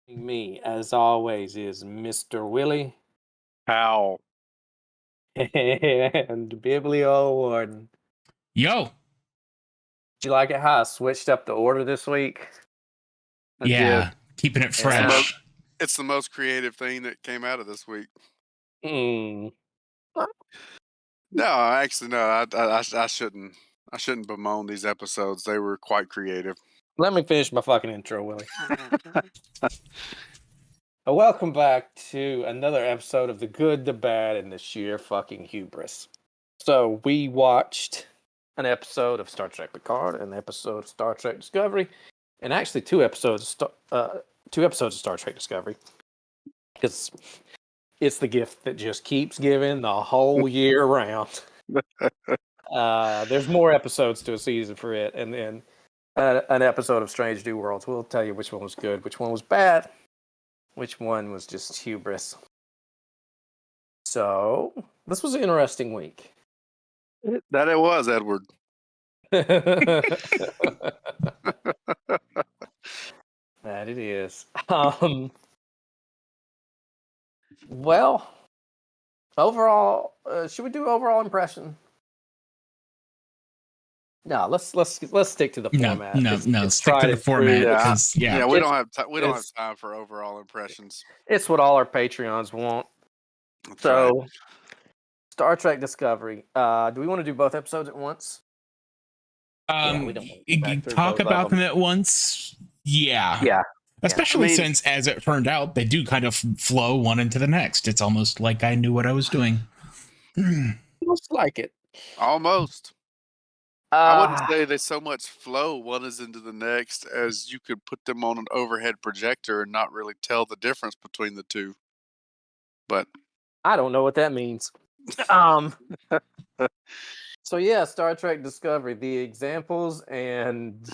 Me, as always, is Mr. Willie How? and Biblio Warden. Yo, Did you like it how I switched up the order this week? I yeah, keeping it did. fresh. It's the most creative thing that came out of this week. Mm. No, actually, no. I shouldn't. I shouldn't bemoan these episodes. They were quite creative. Let me finish my fucking intro, Willie. Welcome back to another episode of The Good, the Bad, and the Sheer Fucking Hubris. So we watched an episode of Star Trek Picard, an episode of Star Trek Discovery, and actually two episodes of Star Trek Discovery. Because it's the gift that just keeps giving the whole year round. There's more episodes to a season for it, and then an episode of Strange New Worlds. We'll tell you which one was good, which one was bad, which one was just hubris. So, this was an interesting week. That it was, Edward. That it is. Well, overall, should we do overall impression? No, let's stick to the format. No, stick to the format because we don't have time for overall impressions. It's what all our Patreons want. That's So, right. Star Trek Discovery. Do we want to do both episodes at once? We don't want to go back through talk both about of them at once. Yeah. Especially since, as it turned out, they do kind of flow one into the next. It's almost like I knew what I was doing. Almost like it. Almost. I wouldn't say they so much flow one is into the next as you could put them on an overhead projector and not really tell the difference between the two. But I don't know what that means. So yeah, Star Trek Discovery, the examples and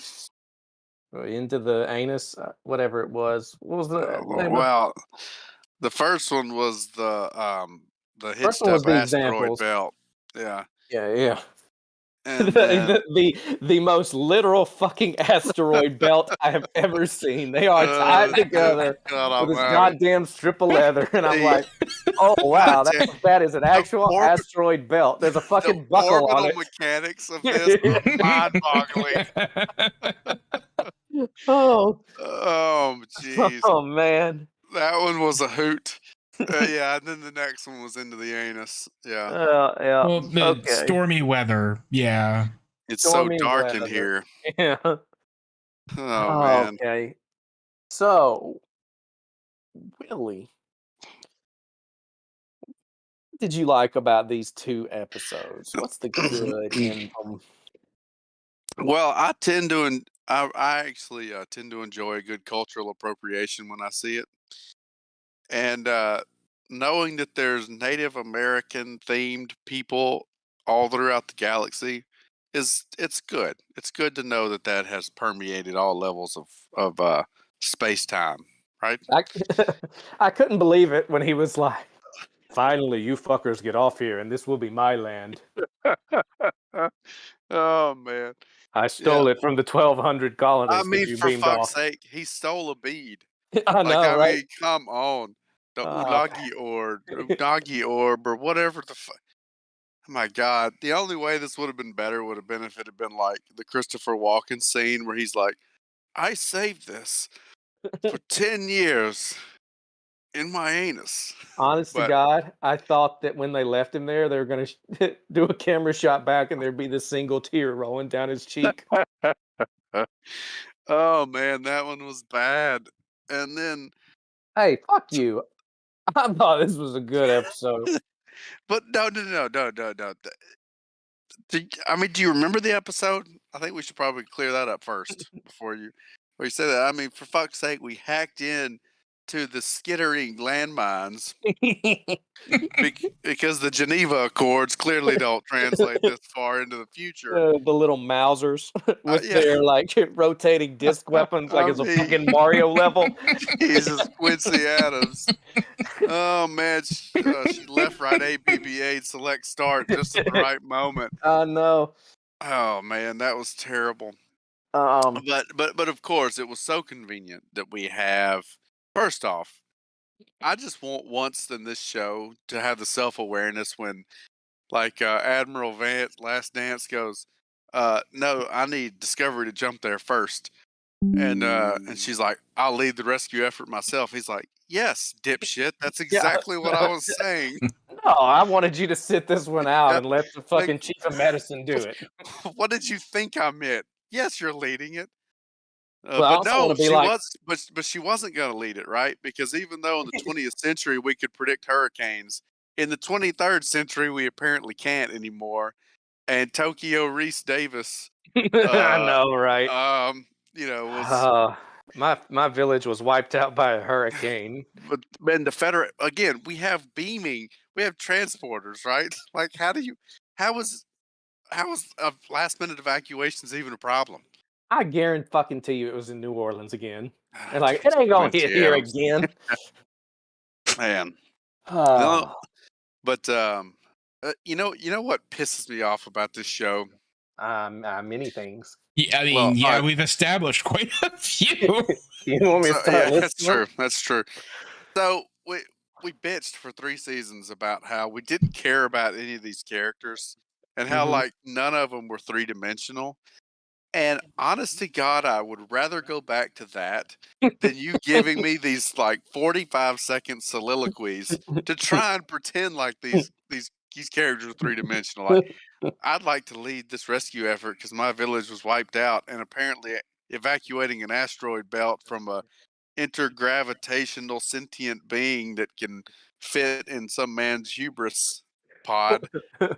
into the anus, whatever it was. What was the name well, the first one was the first one was hitched the up asteroid examples. belt. Yeah. Yeah. And then, the most literal fucking asteroid belt I have ever seen. They are tied together with this goddamn strip of leather, and I'm like, oh wow, that is an actual asteroid belt. There's a fucking buckle on it. The mechanics of this are mind-boggling. Oh, jeez. Oh man, that one was a hoot. Yeah, and then the next one was into the anus. Yeah. Yeah. Well, stormy weather. Yeah. It's stormy so dark weather. in here. Yeah. Oh man. Okay. So, Willie, what did you like about these two episodes? What's the good in them? Well, I actually tend to enjoy a good cultural appropriation when I see it. And knowing that there's Native American themed people all throughout the galaxy it's good. It's good to know that has permeated all levels of space time, right? I couldn't believe it when he was like, "Finally, you fuckers get off here, and this will be my land." Oh man, I stole it from the 1,200 colonists. I mean, that you for beamed fuck's off. sake, he stole a bead. I know, right? mean, come on. The Unagi orb, or whatever the fuck. Oh my God. The only way this would have been better would have been if it had been like the Christopher Walken scene where he's like, I saved this for 10 years in my anus. Honest to God, I thought that when they left him there, they were going to do a camera shot back and there'd be this single tear rolling down his cheek. Oh man, that one was bad. And then, hey, fuck you. I thought this was a good episode. But no. I mean, do you remember the episode? I think we should probably clear that up first before you say that. I mean, for fuck's sake, we hacked in to the skittering landmines because the Geneva Accords clearly don't translate this far into the future. The little Mausers with their like rotating disc weapons, like it's a fucking Mario level. Jesus, Quincy Adams. Oh man, she left right A, BB-8, select start just at the right moment. I know. Oh man, that was terrible. But of course, it was so convenient that we have First off, I just want once in this show to have the self-awareness when, like, Admiral Vance, Last Dance goes, no, I need Discovery to jump there first. And she's like, I'll lead the rescue effort myself. He's like, yes, dipshit. That's Yeah. exactly what I was saying. No, I wanted you to sit this one out Yeah, and let the like, fucking chief of medicine do it. what did you think I meant? Yes, you're leading it. Well, I But also want no, to be she like, was, but she wasn't going to lead it, right? Because even though in the 20th century we could predict hurricanes, in the 23rd century we apparently can't anymore. And Tokyo Reese Davis, I uh, know, right? was. My village was wiped out by a hurricane. But then the federal again, we have beaming, we have transporters, right? Like, how was last minute evacuations even a problem? I guarantee you it was in New Orleans again. And like, it ain't gonna Transports, hit yeah, here it was, again. man. No, Oh, but you know what pisses me off about this show? many things. Yeah, I Well, mean, yeah, we've established quite a few. You want me to so start yeah, that's listing them? true. That's true. So we bitched for 3 seasons about how we didn't care about any of these characters and how Mhm. like none of them were 3 dimensional. And honest to God, I would rather go back to that than you giving me these like 45-second soliloquies to try and pretend like these characters are 3 dimensional. Like, I'd like to lead this rescue effort because my village was wiped out, and apparently evacuating an asteroid belt from a intergravitational sentient being that can fit in some man's hubris pod.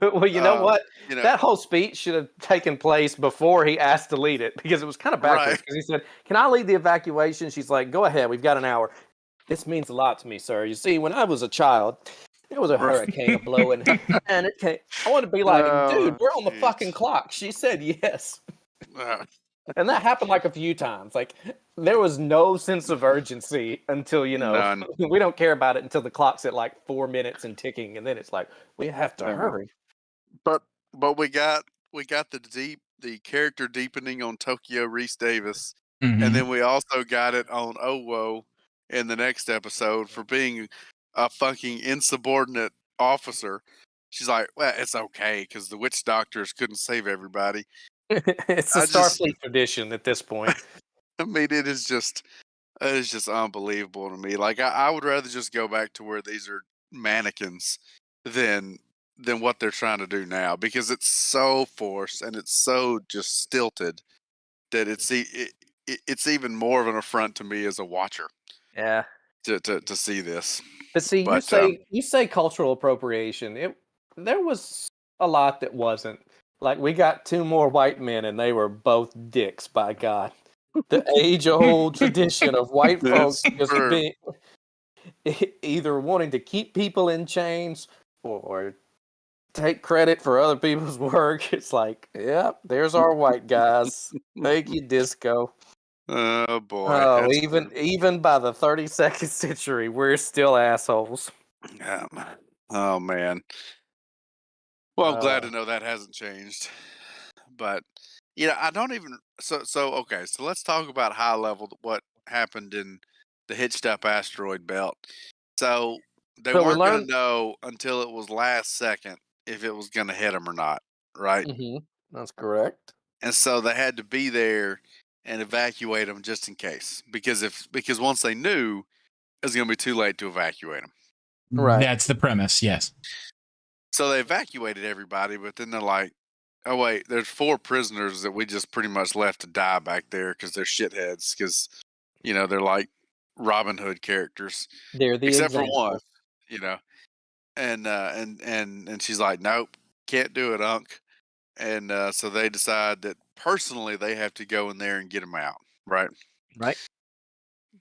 Well, you know what? You know, That whole speech should have taken place before he asked to lead it because it was kind of right? backwards. Because he said, "Can I lead the evacuation?" She's like, "Go ahead. We've got an hour." This means a lot to me, sir. You see, when I was a child, there was a Right. hurricane blowing, and it came. I want to be like, dude, Oh, we're on the jeez. fucking clock. She said yes. Uh, And that happened like a few times. Like there was no sense of urgency until, None. we don't care about it until the clock's at like 4 minutes and ticking, and then it's like, we have to Uh, hurry. but we got the character deepening on Tokyo Reese Davis, and Mhm. then we also got it on Owo in the next episode for being a fucking insubordinate officer. She's like, well, it's okay because the witch doctors couldn't save everybody. It's a I just, Starfleet tradition at this point. I mean, it is just unbelievable to me. Like, I would rather just go back to where these are mannequins than what they're trying to do now because it's so forced and it's so just stilted that it's even more of an affront to me as a watcher Yeah. to see this. But see, you But say cultural appropriation. There was a lot that wasn't. Like we got two more white men and they were both dicks, by God. The age-old tradition of white folks it's just true. being either wanting to keep people in chains or take credit for other people's work. It's like, yep, there's our white guys. Thank you, disco. Oh boy, Oh, that's even by the 32nd century, we're still assholes. um, oh man. Well, I'm glad Uh, to know that hasn't changed. But I don't even so okay, so let's talk about high level what happened in the hitched up asteroid belt. So they but we weren't going learned. to know until it was last second if it was going to hit them or not, right? That's correct. And so they had to be there and evacuate them just in case because once they knew it was going to be too late to evacuate them. Right. That's the premise, yes. So they evacuated everybody, but then they're like, "Oh wait, there's 4 prisoners that we just pretty much left to die back there because they're shitheads because they're like Robin Hood characters, They're the except for one, examples. you know." And she's like, "Nope, can't do it, Unc." And so they decide that personally they have to go in there and get them out, right? Right.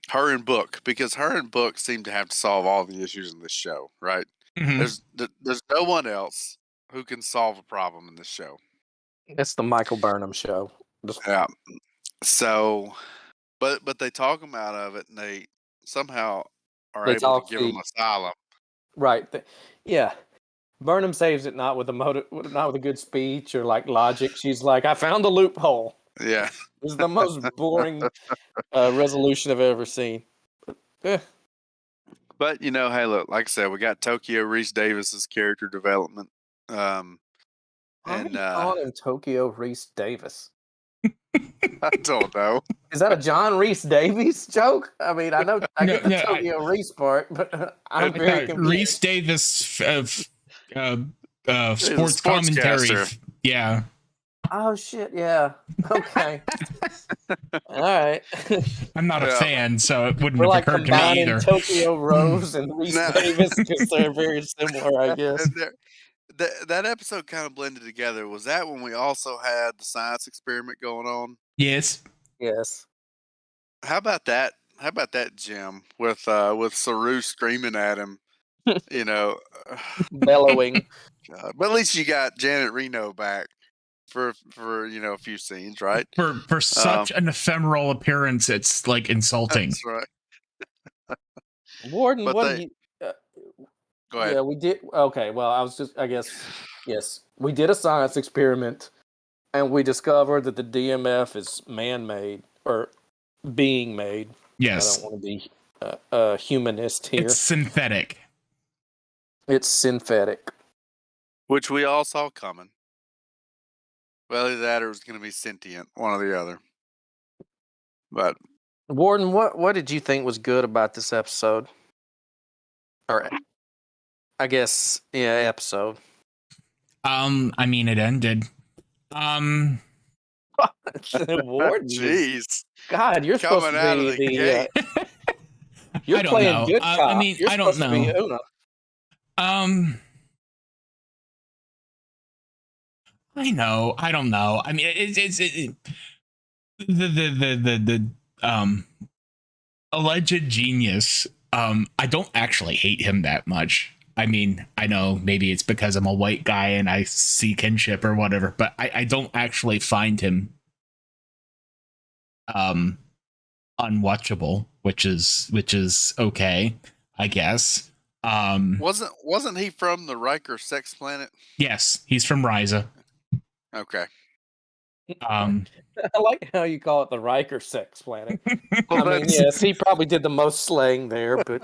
Her and Book, because her and Book seem to have to solve all the issues in this show, right? Mhm. There's no one else who can solve a problem in this show. It's the Michael Burnham show. Just Yeah. So, but they talk them out of it, and they somehow are they able to talk give them the asylum. right. Yeah. Burnham saves it not with a not with a good speech or like logic. She's like, I found a loophole. Yeah. This is the most boring resolution I've ever seen. But hey, look, like I said, we got Tokyo Reese Davis's character development. Why are you calling him Tokyo Reese Davis? I don't know. Is that a John Reese Davies joke? I mean, I know I get the Tokyo Reese part, but I'm very confused. Reese Davis, sports commentary. Yeah. Oh shit! Yeah. Okay. All right. I'm not a fan, so it wouldn't We're have like occurred to me combining either. Tokyo Rose and Reese Davis because they're very similar, I guess. That episode kind of blended together. Was that when we also had the science experiment going on? Yes. Yes. How about that? How about that, Jim? With Saru screaming at him, bellowing. But at least you got Janet Reno back for a few scenes, right? For such an ephemeral appearance, it's like insulting. That's right. Warden, But what do you? Go ahead. Yeah, we did. Okay, well, I guess, yes, we did a science experiment, and we discovered that the DMF is man-made or being made. Yes. I don't want to be a humanist here. It's synthetic. It's synthetic. Which we all saw coming. Well, either that or it was going to be sentient, one or the other. But Warden, what did you think was good about this episode? Or, I guess, yeah, episode. I mean, it ended. Warden, jeez, God, you're coming supposed to out be of the gate. You're playing good cop. I mean, you're I don't supposed to be know. I know. I don't know. I mean, the alleged genius. I don't actually hate him that much. I mean, I know maybe it's because I'm a white guy and I see kinship or whatever, but I don't actually find him unwatchable, which is okay, I guess. Wasn't he from the Riker sex planet? Yes, he's from Ryza. Okay. I like how you call it the Riker sex planet. I mean, yes, he probably did the most slaying there, but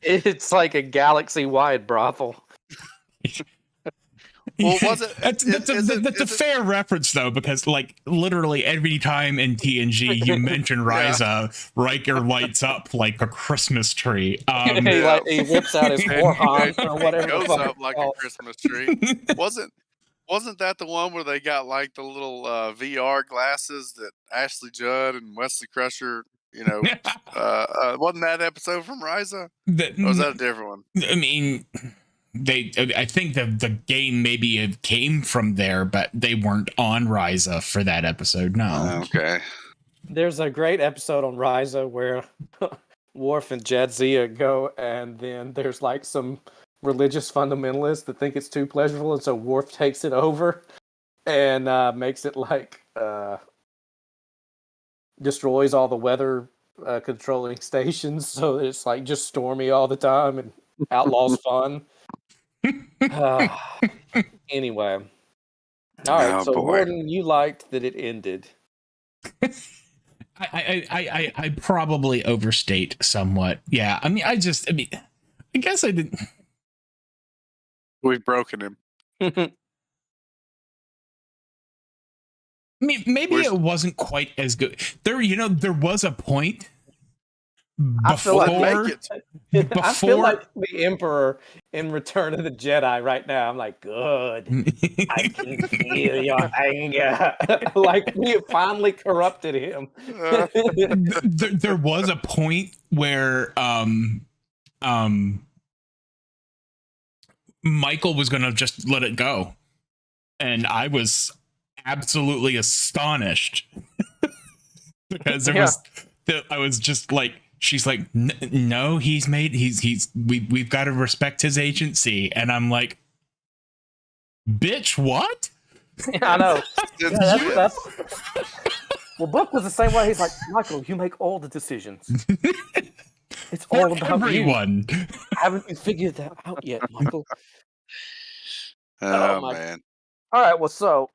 it's like a galaxy-wide brothel. Well, was it? That's a fair reference though, because like literally every time in TNG you mention Ryza, Riker lights up like a Christmas tree. He whips out his forearm or whatever. It goes up like a Christmas tree. Wasn't that the one where they got like the little VR glasses that Ashley Judd and Wesley Crusher, wasn't that episode from Ryza? Or was that a different one? I mean, I think the game maybe came from there, but they weren't on Ryza for that episode. No. Okay. There's a great episode on Ryza where Worf and Jadzia go, and then there's like some religious fundamentalists that think it's too pleasurable, and so Worf takes it over and makes it like destroys all the weather controlling stations, so it's like just stormy all the time and outlaws fun. Anyway, all right. So Warden, you liked that it ended. I probably overstate somewhat. Yeah, I mean, I guess I didn't. We've broken him. I mean, maybe it wasn't quite as good. There was a point before. I feel like the Emperor in Return of the Jedi right now. I'm like, good. I can feel your anger. Like we have finally corrupted him. There was a point where Michael was going to just let it go. And I was absolutely astonished because I was just like, she's like, no, we've got to respect his agency. And I'm like, bitch, what? Yeah, I know. That's well, Buck was the same way. He's like, Michael, you make all the decisions. It's all about everyone. You. Haven't you figured that out yet, Michael? Oh man. All right, well, so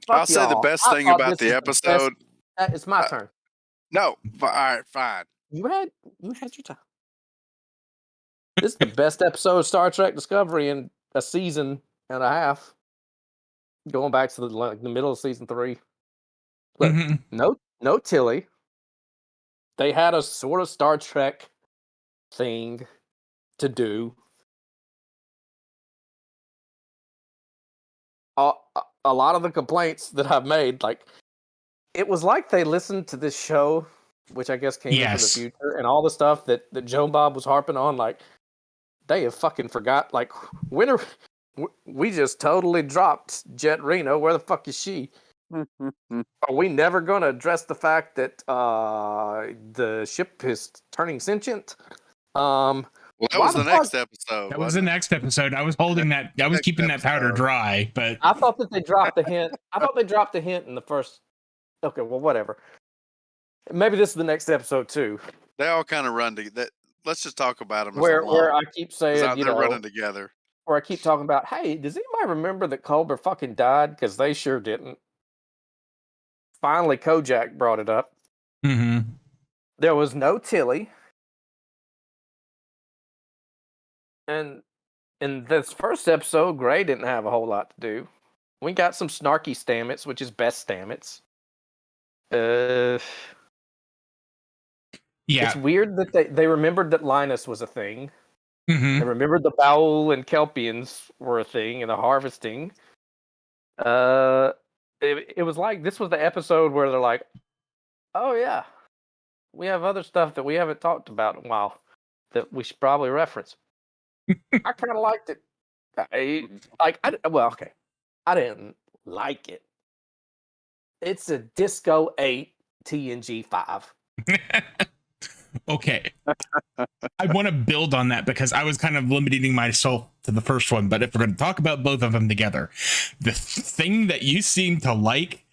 I'll say the best thing about the episode. It's my turn. No, all right, fine. You had your time. This is the best episode of Star Trek Discovery in a season and a half. Going back to the middle of season 3. Look, no Tilly. They had a sort of Star Trek thing to do. A lot of the complaints that I've made, like, it was like they listened to this show, which I guess came from the future, and all the stuff that Joe Bob was harping on, like, they have fucking forgot, like, we just totally dropped Jet Reno. Where the fuck is she? Are we never going to address the fact that the ship is turning sentient? Well, that was the next episode. That was the next episode. I was holding that. I was keeping that powder dry, but I thought that they dropped the hint. I thought they dropped the hint in the first. Okay, well, whatever. Maybe this is the next episode too. They all kind of run together. Let's just talk about them. Where I keep saying, they're running together. Where I keep talking about, hey, does anybody remember that Culber fucking died? Because they sure didn't. Finally, Kojak brought it up. Mm-hmm. There was no Tilly. And in this first episode, Gray didn't have a whole lot to do. We got some snarky Stamets, which is best Stamets. Yeah. It's weird that they remembered that Linus was a thing. Mm-hmm. They remembered the Bowel and Kelpians were a thing and the harvesting. It was like this was the episode where they're like, oh yeah, we have other stuff that we haven't talked about in a while that we should probably reference. I kind of liked it. I didn't like it. It's a Disco 8 TNG 5. Okay. I want to build on that because I was kind of limiting myself to the first one, but if we're going to talk about both of them together, the thing that you seem to like,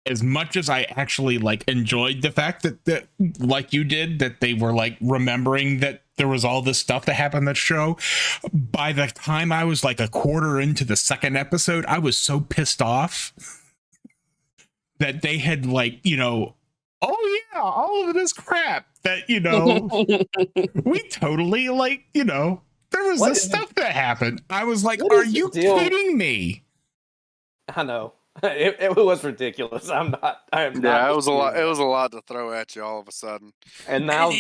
as much as I actually like enjoyed the fact that like you did, that they were like remembering that there was all this stuff that happened in the show. By the time I was like a quarter into the second episode, I was so pissed off that they had like, oh yeah, all of this crap that, we totally like, there was this stuff that happened. I was like, are you kidding me? I know. It was ridiculous. I am not. It was a lot. It was a lot to throw at you all of a sudden. And now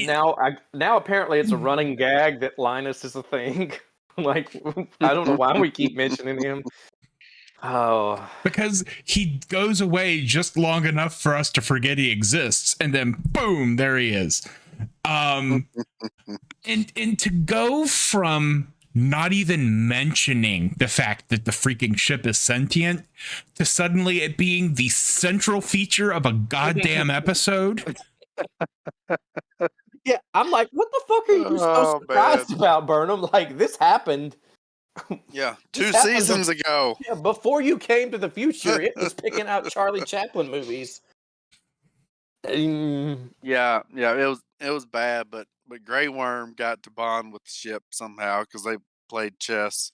apparently it's a running gag that Linus is a thing. Like, I don't know why we keep mentioning him. Oh, because he goes away just long enough for us to forget he exists, and then boom, there he is. And to go from not even mentioning the fact that the freaking ship is sentient to suddenly it being the central feature of a goddamn episode. Yeah, I'm like, what the fuck are you so surprised about, Burnham? Like, this happened. Yeah, 2 seasons ago. Yeah, before you came to the future, it was picking out Charlie Chaplin movies. Yeah, it was bad, but Grey Worm got to bond with the ship somehow because they played chess.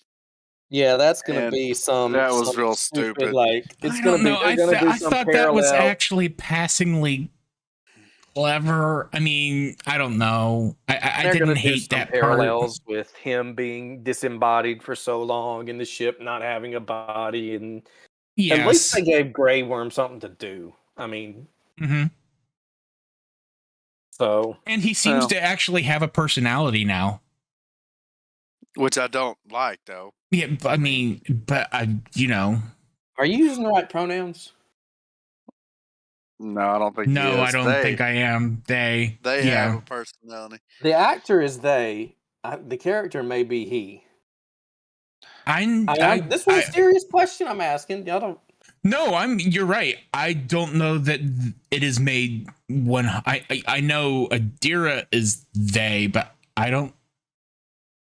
Yeah, that's gonna be some. That was real stupid. Like, it's I don't know. I thought that was actually passingly clever. I mean, I don't know. I didn't hate that parallels with him being disembodied for so long and the ship not having a body, and at least they gave Grey Worm something to do. I mean, so and he seems to actually have a personality now, which I don't like, though. Yeah, I mean, but are you using the right pronouns? No, I don't think. No, I don't think I am. They have a personality. The actor is they. The character may be he. This was a serious question I'm asking. Y'all don't. No, you're right. I don't know that it is made when I know Adira is they, but I don't.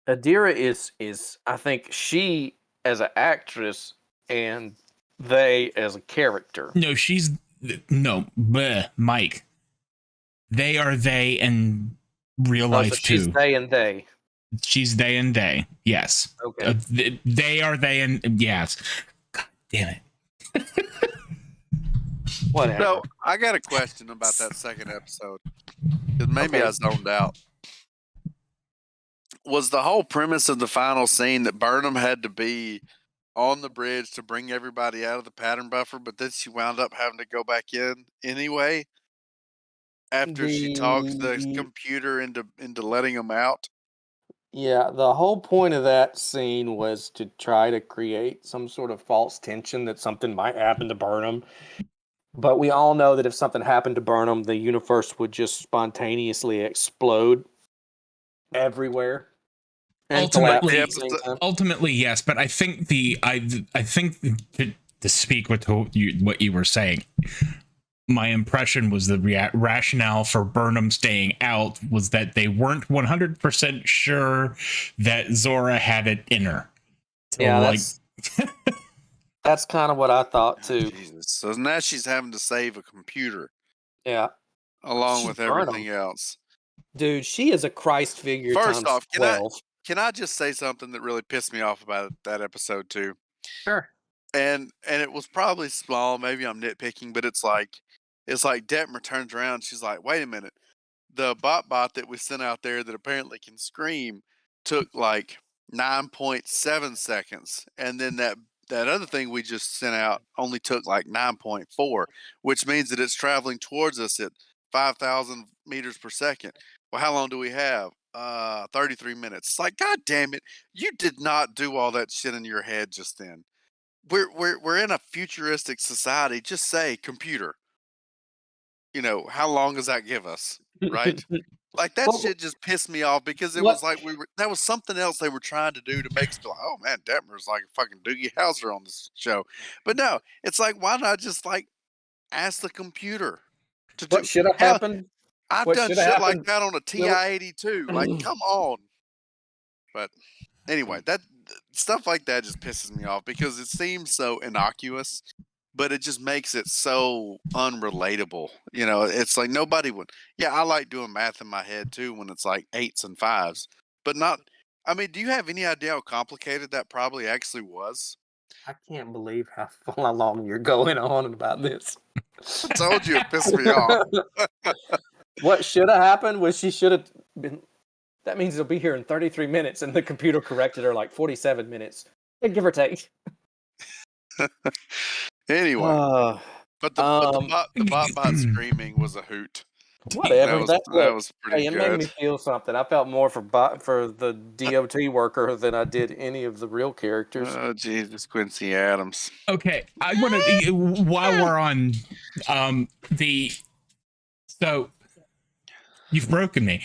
Adira is I think she as an actress and they as a character. No, Mike. They are they in real life too. She's they and they. She's they and they. Yes. Okay. They are they and yes. God damn it. Whatever. So I got a question about that second episode. 'Cause maybe I zoned out. Was the whole premise of the final scene that Burnham had to be on the bridge to bring everybody out of the pattern buffer, but then she wound up having to go back in anyway after she talked the computer into letting them out? Yeah, the whole point of that scene was to try to create some sort of false tension that something might happen to Burnham. But we all know that if something happened to Burnham, the universe would just spontaneously explode everywhere and collapse Ultimately, at the same time. ultimately, yes. But I think I think to speak with what you were saying, my impression was the rationale for Burnham staying out was that they weren't 100% sure that Zora had it in her. Yeah, that's kind of what I thought too. Jesus. So now she's having to save a computer Yeah, along She's with everything else. dude, she is a Christ figure First times off, 12. can I just say something that really pissed me off about that episode too? Sure. And it was probably small, maybe I'm nitpicking, but it's like Detmer turns around, she's like, "Wait a minute. The bot that we sent out there that apparently can scream took like 9.7 seconds, and then that other thing we just sent out only took like 9.4, which means that it's traveling towards us at 5,000 meters per second. Well, how long do we have? 33 minutes. It's like, God damn it, you did not do all that shit in your head just then. We're in a futuristic society. Just say computer. You know, how long does that give us? Right? Like that Well, shit just pissed me off because it what- was like that was something else they were trying to do to make us feel like, oh man, Detmer's like a fucking Doogie Howser on this show. But no, it's like, why not just like ask the computer to do? What should have Hell, happened? I've What done should have shit like happened? that on a TI-82. Like, come on. But anyway, that stuff like that just pisses me off because it seems so innocuous, but it just makes it so unrelatable. You know, it's like nobody would. Yeah, I like doing math in my head too when it's like 8s and 5s, but not. I mean, do you have any idea how complicated that probably actually was? I can't believe how long you're going on about this. I told you it pissed me off. What should have happened was she should have been. That means it'll be here in 33 minutes, and the computer corrected her like 47 minutes, give or take. Anyway, but Um, the bot screaming was a hoot. whatever. That was pretty Hey, it made good. me feel something. I felt more for the DOT worker than I did any of the real characters. Oh Jesus, Quincy Adams. Okay, I want to while we're on so you've broken me.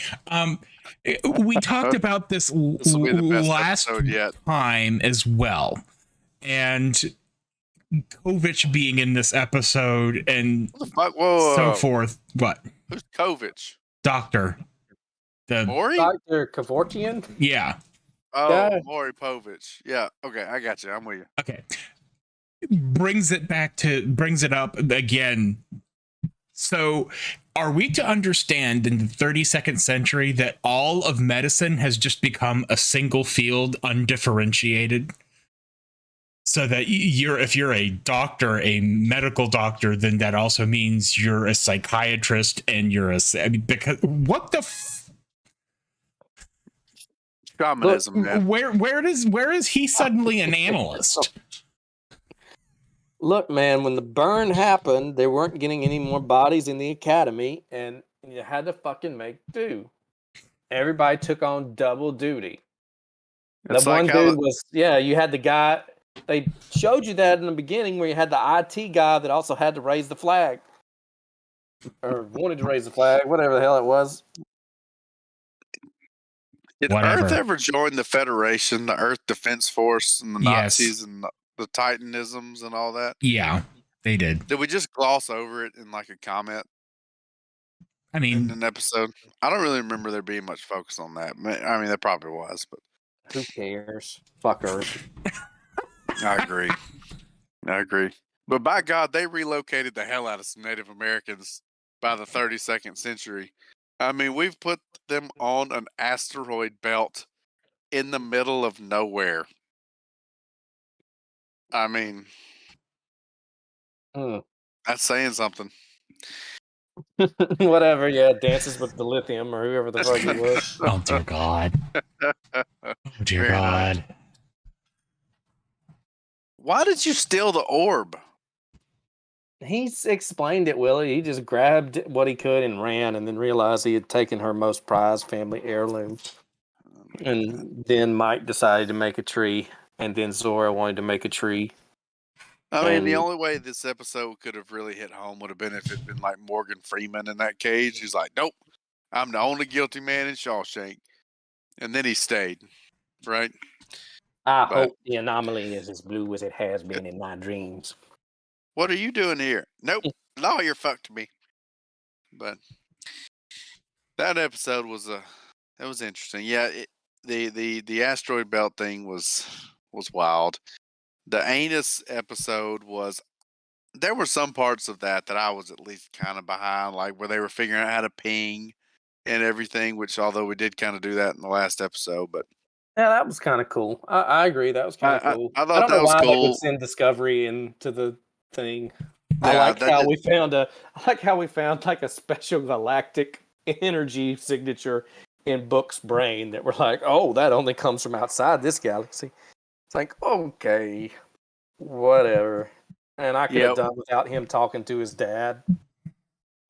We talked about this will be the best last episode yet. time as well, and Kovich being in this episode and Whoa, so forth. What? Who's Kovich? Doctor. The Maury? Dr. Kevorkian? yeah. Oh, Yeah. Maury Povich. Yeah. Okay, I got you. I'm with you. Okay. Brings it up again. So, are we to understand in the 32nd century that all of medicine has just become a single field, undifferentiated? So that if you're a doctor, a medical doctor, then that also means you're a psychiatrist and you're because what the Shamanism, man. where is he suddenly an analyst? Look, man, when the burn happened, they weren't getting any more bodies in the academy, and you had to fucking make do. Everybody took on double duty. It's The like one how dude was, you had the guy, they showed you that in the beginning where you had the IT guy that also had to raise the flag. Or wanted to raise the flag, whatever the hell it was. Did Earth ever join the Federation, the Earth Defense Force, and the Nazis and the Titanisms and all that? Yeah, they did. Did we just gloss over it in like a comment? I mean, in an episode? I don't really remember there being much focus on that. I mean, there probably was, but who cares? Fuck Earth. I agree. But by God, they relocated the hell out of some Native Americans by the 32nd century. I mean, we've put them on an asteroid belt in the middle of nowhere. I mean, That's saying something. Whatever, yeah, dances with the lithium or whoever the fuck it was. Oh dear God. Oh dear Very God. nice. Why did you steal the orb? He's explained it, Willie. He just grabbed what he could and ran, and then realized he had taken her most prized family heirloom. And then Mike decided to make a tree, and then Zora wanted to make a tree. I mean, the And- only way this episode could have really hit home would have been if it'd been like Morgan Freeman in that cage. He's like, nope, I'm the only guilty man in Shawshank. And then he stayed, right? I But- hope the anomaly is as blue as it has been in my dreams. What are you doing here? Nope, lawyer fucked me. But that episode was that was interesting. Yeah, the asteroid belt thing was wild. The anus episode was. There were some parts of that I was at least kind of behind, like where they were figuring out how to ping and everything. Which, although we did kind of do that in the last episode, but Yeah, that was kind of cool. I agree. That was kind of cool. I thought don't that know was why they cool. would send Discovery into the thing. I Yeah, like that how did- we found a. I like how we found like a special galactic energy signature in Book's brain that we're like, oh, that only comes from outside this galaxy. It's like, okay, whatever. And I could have Yep. done without him talking to his dad.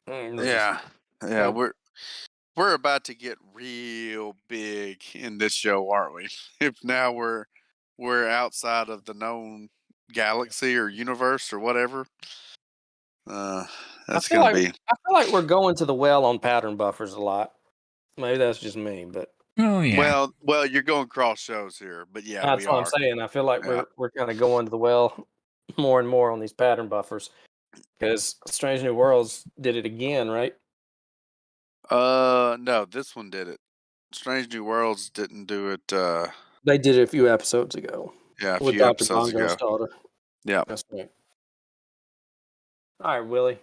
It was just- Yeah, we're about to get real big in this show, aren't we? If now we're outside of the known galaxy or universe or whatever, that's feel gonna like- be. I feel like we're going to the well on pattern buffers a lot. Maybe that's just me, but Oh yeah. Well, you're going cross shows here, but yeah, that's we what are. I'm saying. I feel like Yeah. we're kind of going to the well more and more on these pattern buffers because Strange New Worlds did it again, right? No, this one did it. Strange New Worlds didn't do it. They did it a few episodes ago Yeah, a with few Dr. episodes Bongo's ago. daughter. Yeah. That's right. All right, Willie.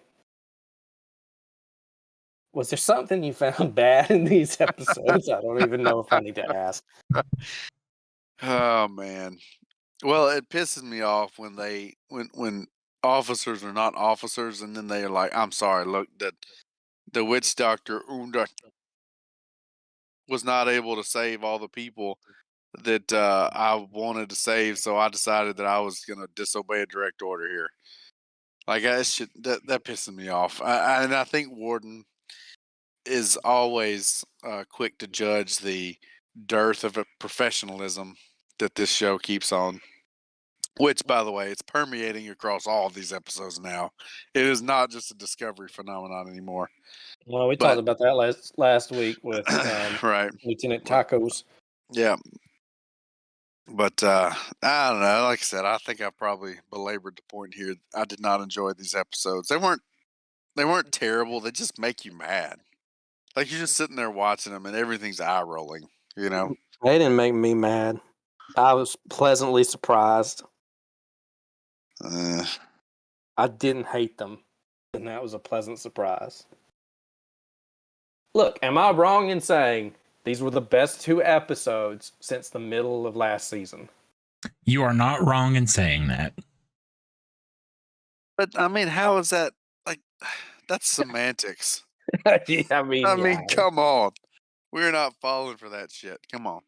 Was there something you found bad in these episodes? I don't even know if I need to ask. Oh man. Well, it pisses me off when when officers are not officers, and then they're like, "I'm sorry, look, that the witch doctor Unda was not able to save all the people that I wanted to save, so I decided that I was going to disobey a direct order here." Like that pisses me off. And I think Warden is always quick to judge the dearth of professionalism that this show keeps on. Which, by the way, it's permeating across all of these episodes now. It is not just a Discovery phenomenon anymore. Well, we But- talked about that last week with Right. Lieutenant Tacos. Yeah. But I don't know. Like I said, I think I probably belabored the point here. I did not enjoy these episodes. They weren't terrible. They just make you mad. Like you're just sitting there watching them and everything's eye rolling, you know? They didn't make me mad. I was pleasantly surprised. I didn't hate them, and that was a pleasant surprise. Look, am I wrong in saying these were the best 2 episodes since the middle of last season? You are not wrong in saying that. But I mean, how is that like that's semantics. Yeah, I mean, I mean, come on. We're not falling for that shit. Come on.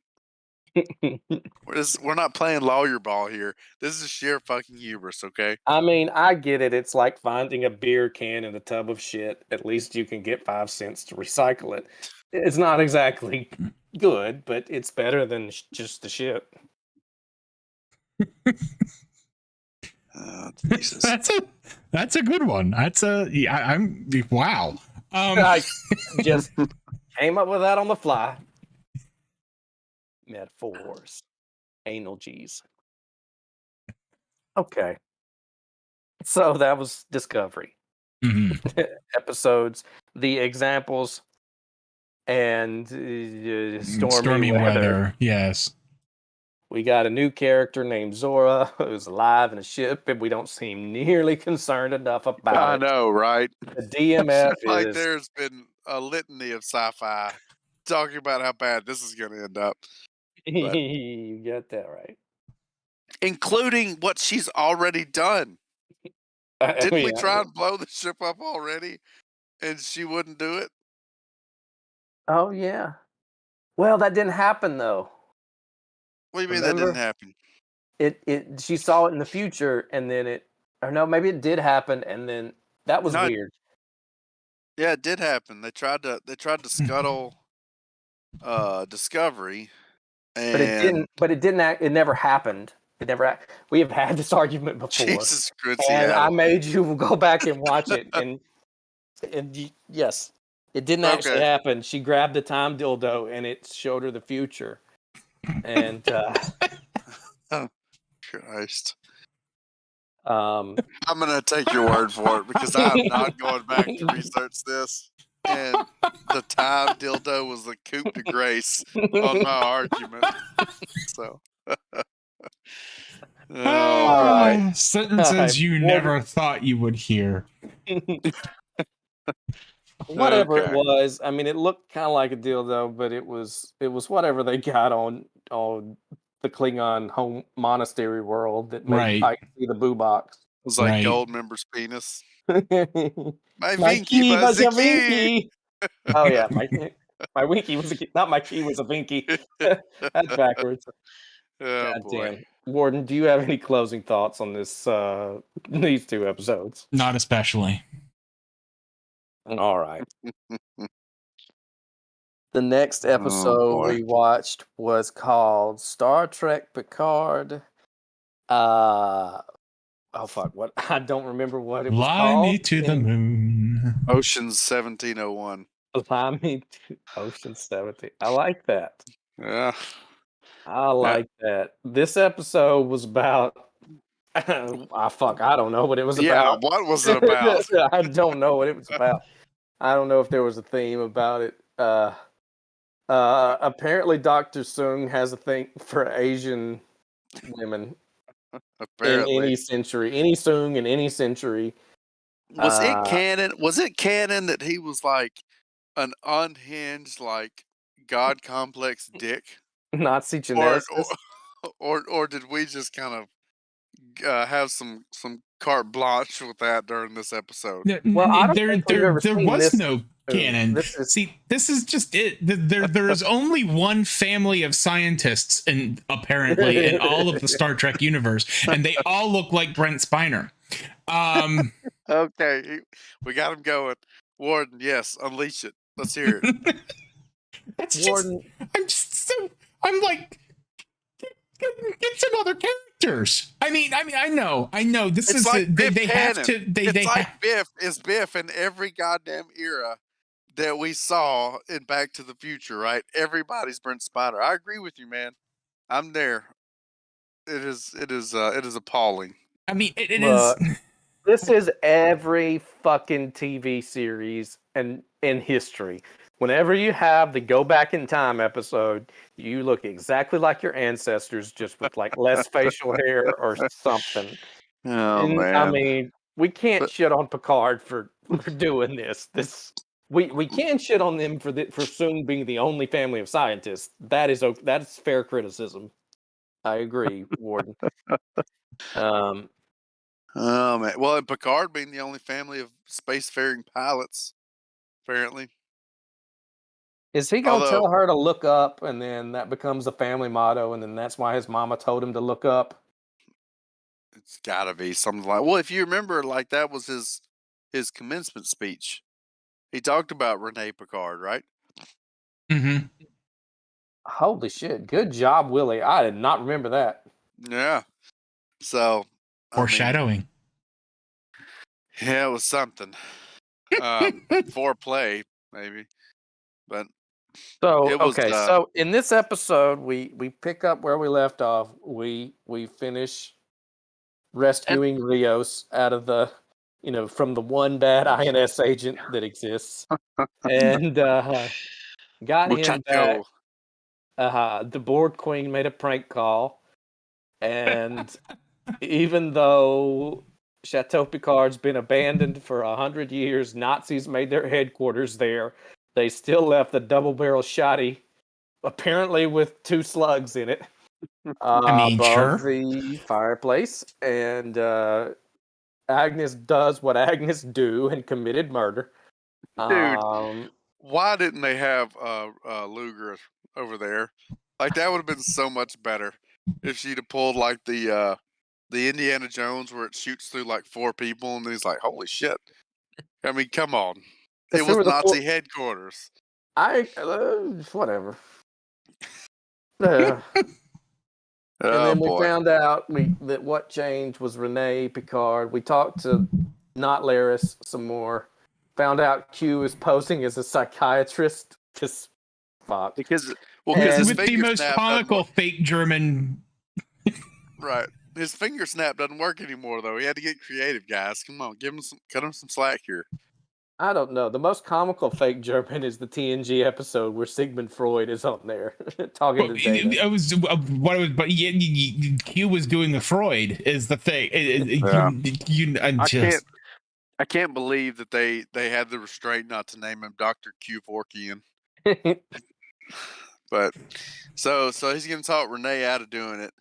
We're not playing lawyer ball here. This is sheer fucking hubris, okay? I mean, I get it. It's like finding a beer can in a tub of shit. At least you can get 5 cents to recycle it. It's not exactly good, but it's better than just the shit. Oh, Jesus. That's a good one. I'm wow. I just came up with that on the fly. Metaphors. Anal G's. Okay. So that was Discovery. Mhm. Episodes, the examples, and stormy weather. Yes. We got a new character named Zora who's alive in a ship, and we don't seem nearly concerned enough about I it. know, right? The DMF Like is there's been a litany of sci-fi talking about how bad this is going to end up, you get that right. including what she's already done. Didn't we Yeah. try and blow the ship up already, and she wouldn't do it? Oh yeah. Well, that didn't happen though. What do you mean that didn't Remember? happen? She saw it in the future, and then or no, maybe it did happen, and then that was No, weird. yeah, it did happen. They tried to scuttle Discovery, But it and didn't. But it didn't. It never happened. It never. We have had this argument before, Jesus Christ, and I Adam. made you go back and watch it, and yes, it didn't actually Okay. happen. She grabbed the time dildo, and it showed her the future, and Oh, Christ. um, I'm gonna take your word for it because I'm not going back to research this. And the time dildo was the coup de grace on my argument. So, oh All right. boy. Sentences you Warden. never thought you would hear. Whatever it Okay. was, I mean, it looked kind of like a dildo, but it was whatever they got on the Klingon home monastery world that made Right. Pike see the boo box. It was like Right. Goldmember's penis. My My Vinky key was was a a key. vinky. Oh yeah, my winky was a key. Not my key was a vinky. That's backwards. Oh God boy. damn. Warden, do you have any closing thoughts on this these two episodes? Not especially. All right. The next Oh episode boy. we watched was called Star Trek Picard. Oh fuck! What I don't remember what it was Fly called. me to the moon. Ocean's 1701. Fly me to Ocean 17. I like that. Yeah. I like that. This episode was about. I don't know what it was Yeah, about. what was it about? I don't know what it was about. I don't know if there was a theme about it. Apparently, Dr. Sung has a thing for Asian women in Apparently. any century, any Sung in any century. Was it canon? Was it canon that he was like an unhinged, like god complex dick, Nazi or geneticist? or did we just kind of have some carte blanche with that during this episode? Well, I don't there think we've ever seen was this no canon. See, this is just it. There is only one family of scientists, and apparently in all of the Star Trek universe, and they all look like Brent Spiner. Okay, we got him going. Warden, yes, unleash it. Let's hear it. It's Warden, I'm like, get some other characters. I mean, I know. This It's is like Biff they have canon. to. It's like Biff is Biff in every goddamn era that we saw in Back to the Future, right? Everybody's Brent Spiner. I agree with you, man. I'm there. It is appalling. I mean, it Look, is. this is every fucking TV series and in history. Whenever you have the go back in time episode, you look exactly like your ancestors, just with like less facial hair or something. Oh And man. I mean, we can't But- shit on Picard for doing this. We can shit on them for soon being the only family of scientists. That's fair criticism. I agree, Warden. Oh man. Well, and Picard being the only family of spacefaring pilots, apparently. Is he gonna Although- tell her to look up, and then that becomes a family motto, and then that's why his mama told him to look up? It's gotta be something like. Well, if you remember, like that was his commencement speech. He talked about Rene Picard, right? Mm-hmm. Holy shit! Good job, Willie. I did not remember that. Yeah. So Foreshadowing. Yeah, it was something. Foreplay, maybe. But So it was, okay, so in this episode, we pick up where we left off. We finish rescuing Rios out of the, from the one bad INS agent that exists, and got him back. The board queen made a prank call, and even though Chateau Picard's been abandoned for 100 years, Nazis made their headquarters there. They still left the double-barrel shotty, apparently with 2 slugs in it, I mean, above sure. the fireplace, and Agnes does what Agnes do and committed murder. Dude, why didn't they have Luger over there? Like that would have been so much better if she'd have pulled like the Indiana Jones where it shoots through like 4 people and he's like, holy shit. I mean, come on. It was Nazi headquarters. Whatever. And then we found out that what changed was Renee Picard. We talked to not Laris some more. Found out Q is posing as a psychiatrist. Because his with the most comical fake German. Right. His finger snap doesn't work anymore though. He had to get creative, guys. Come on, cut him some slack here. I don't know. The most comical fake German is the TNG episode where Sigmund Freud is on there talking to Data. Q was doing the Freud is the thing. I can't believe that they had the restraint not to name him Dr. Q Forkian. But so he's gonna talk Renee out of doing it.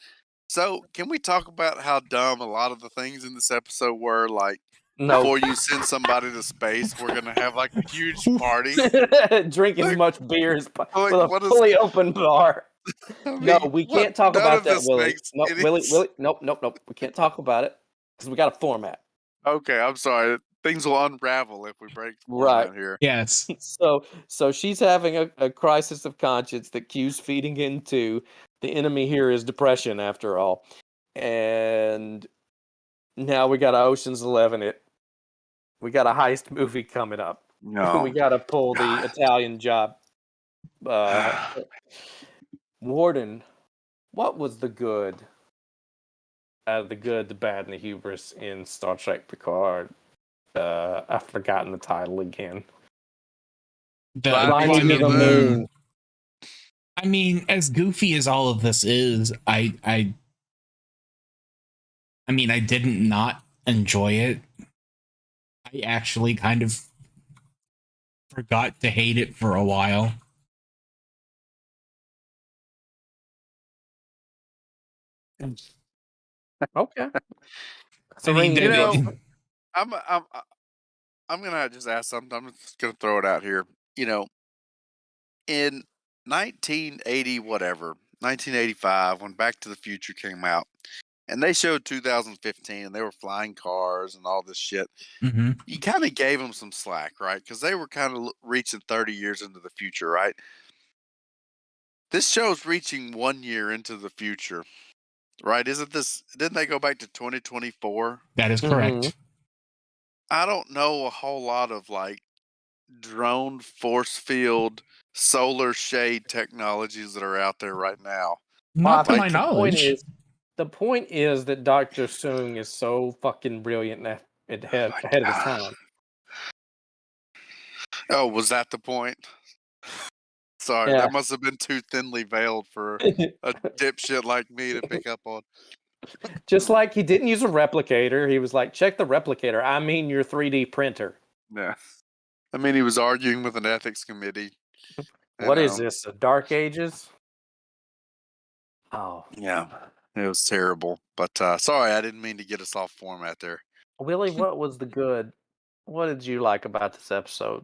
So can we talk about how dumb a lot of the things in this episode were? Like, before you send somebody to space, we're gonna have like a huge party. Drink as much beer as possible with a fully open bar. I mean, no, we can't talk about that, Willie. Willie, nope. We can't talk about it because we got a format. Okay, I'm sorry. Things will unravel if we break the format here. Yes. So she's having a crisis of conscience that Q's feeding into. The enemy here is depression, after all. And now we got Ocean's 11 we got a heist movie coming up. No. We got to pull the Italian job. Warden, what was the good? The good, the bad, and the hubris in Star Trek Picard? I've forgotten the title again. Flying to the Moon. I mean, as goofy as all of this is, I mean, I didn't not enjoy it. I actually kind of forgot to hate it for a while. Okay. So I mean, I'm gonna just ask something. I'm just gonna throw it out here. In 1985, when Back to the Future came out, and they showed 2015, and they were flying cars and all this shit. Mm-hmm. You kind of gave them some slack, right? Because they were kind of reaching 30 years into the future, right? This show's reaching 1 year into the future, right? Didn't they go back to 2024? That is correct. Mm-hmm. I don't know a whole lot of like drone force field solar shade technologies that are out there right now. Not to my knowledge. The point is that Dr. Soong is so fucking brilliant and ahead of his time. Oh, was that the point? Sorry, that must have been too thinly veiled for a dipshit like me to pick up on. Just like he didn't use a replicator. He was like, check the replicator. I mean your 3D printer. Yeah. I mean, he was arguing with an ethics committee. What is this, the Dark Ages? Oh. Yeah, it was terrible. But sorry, I didn't mean to get us off format there. Willie, what was the good? What did you like about this episode?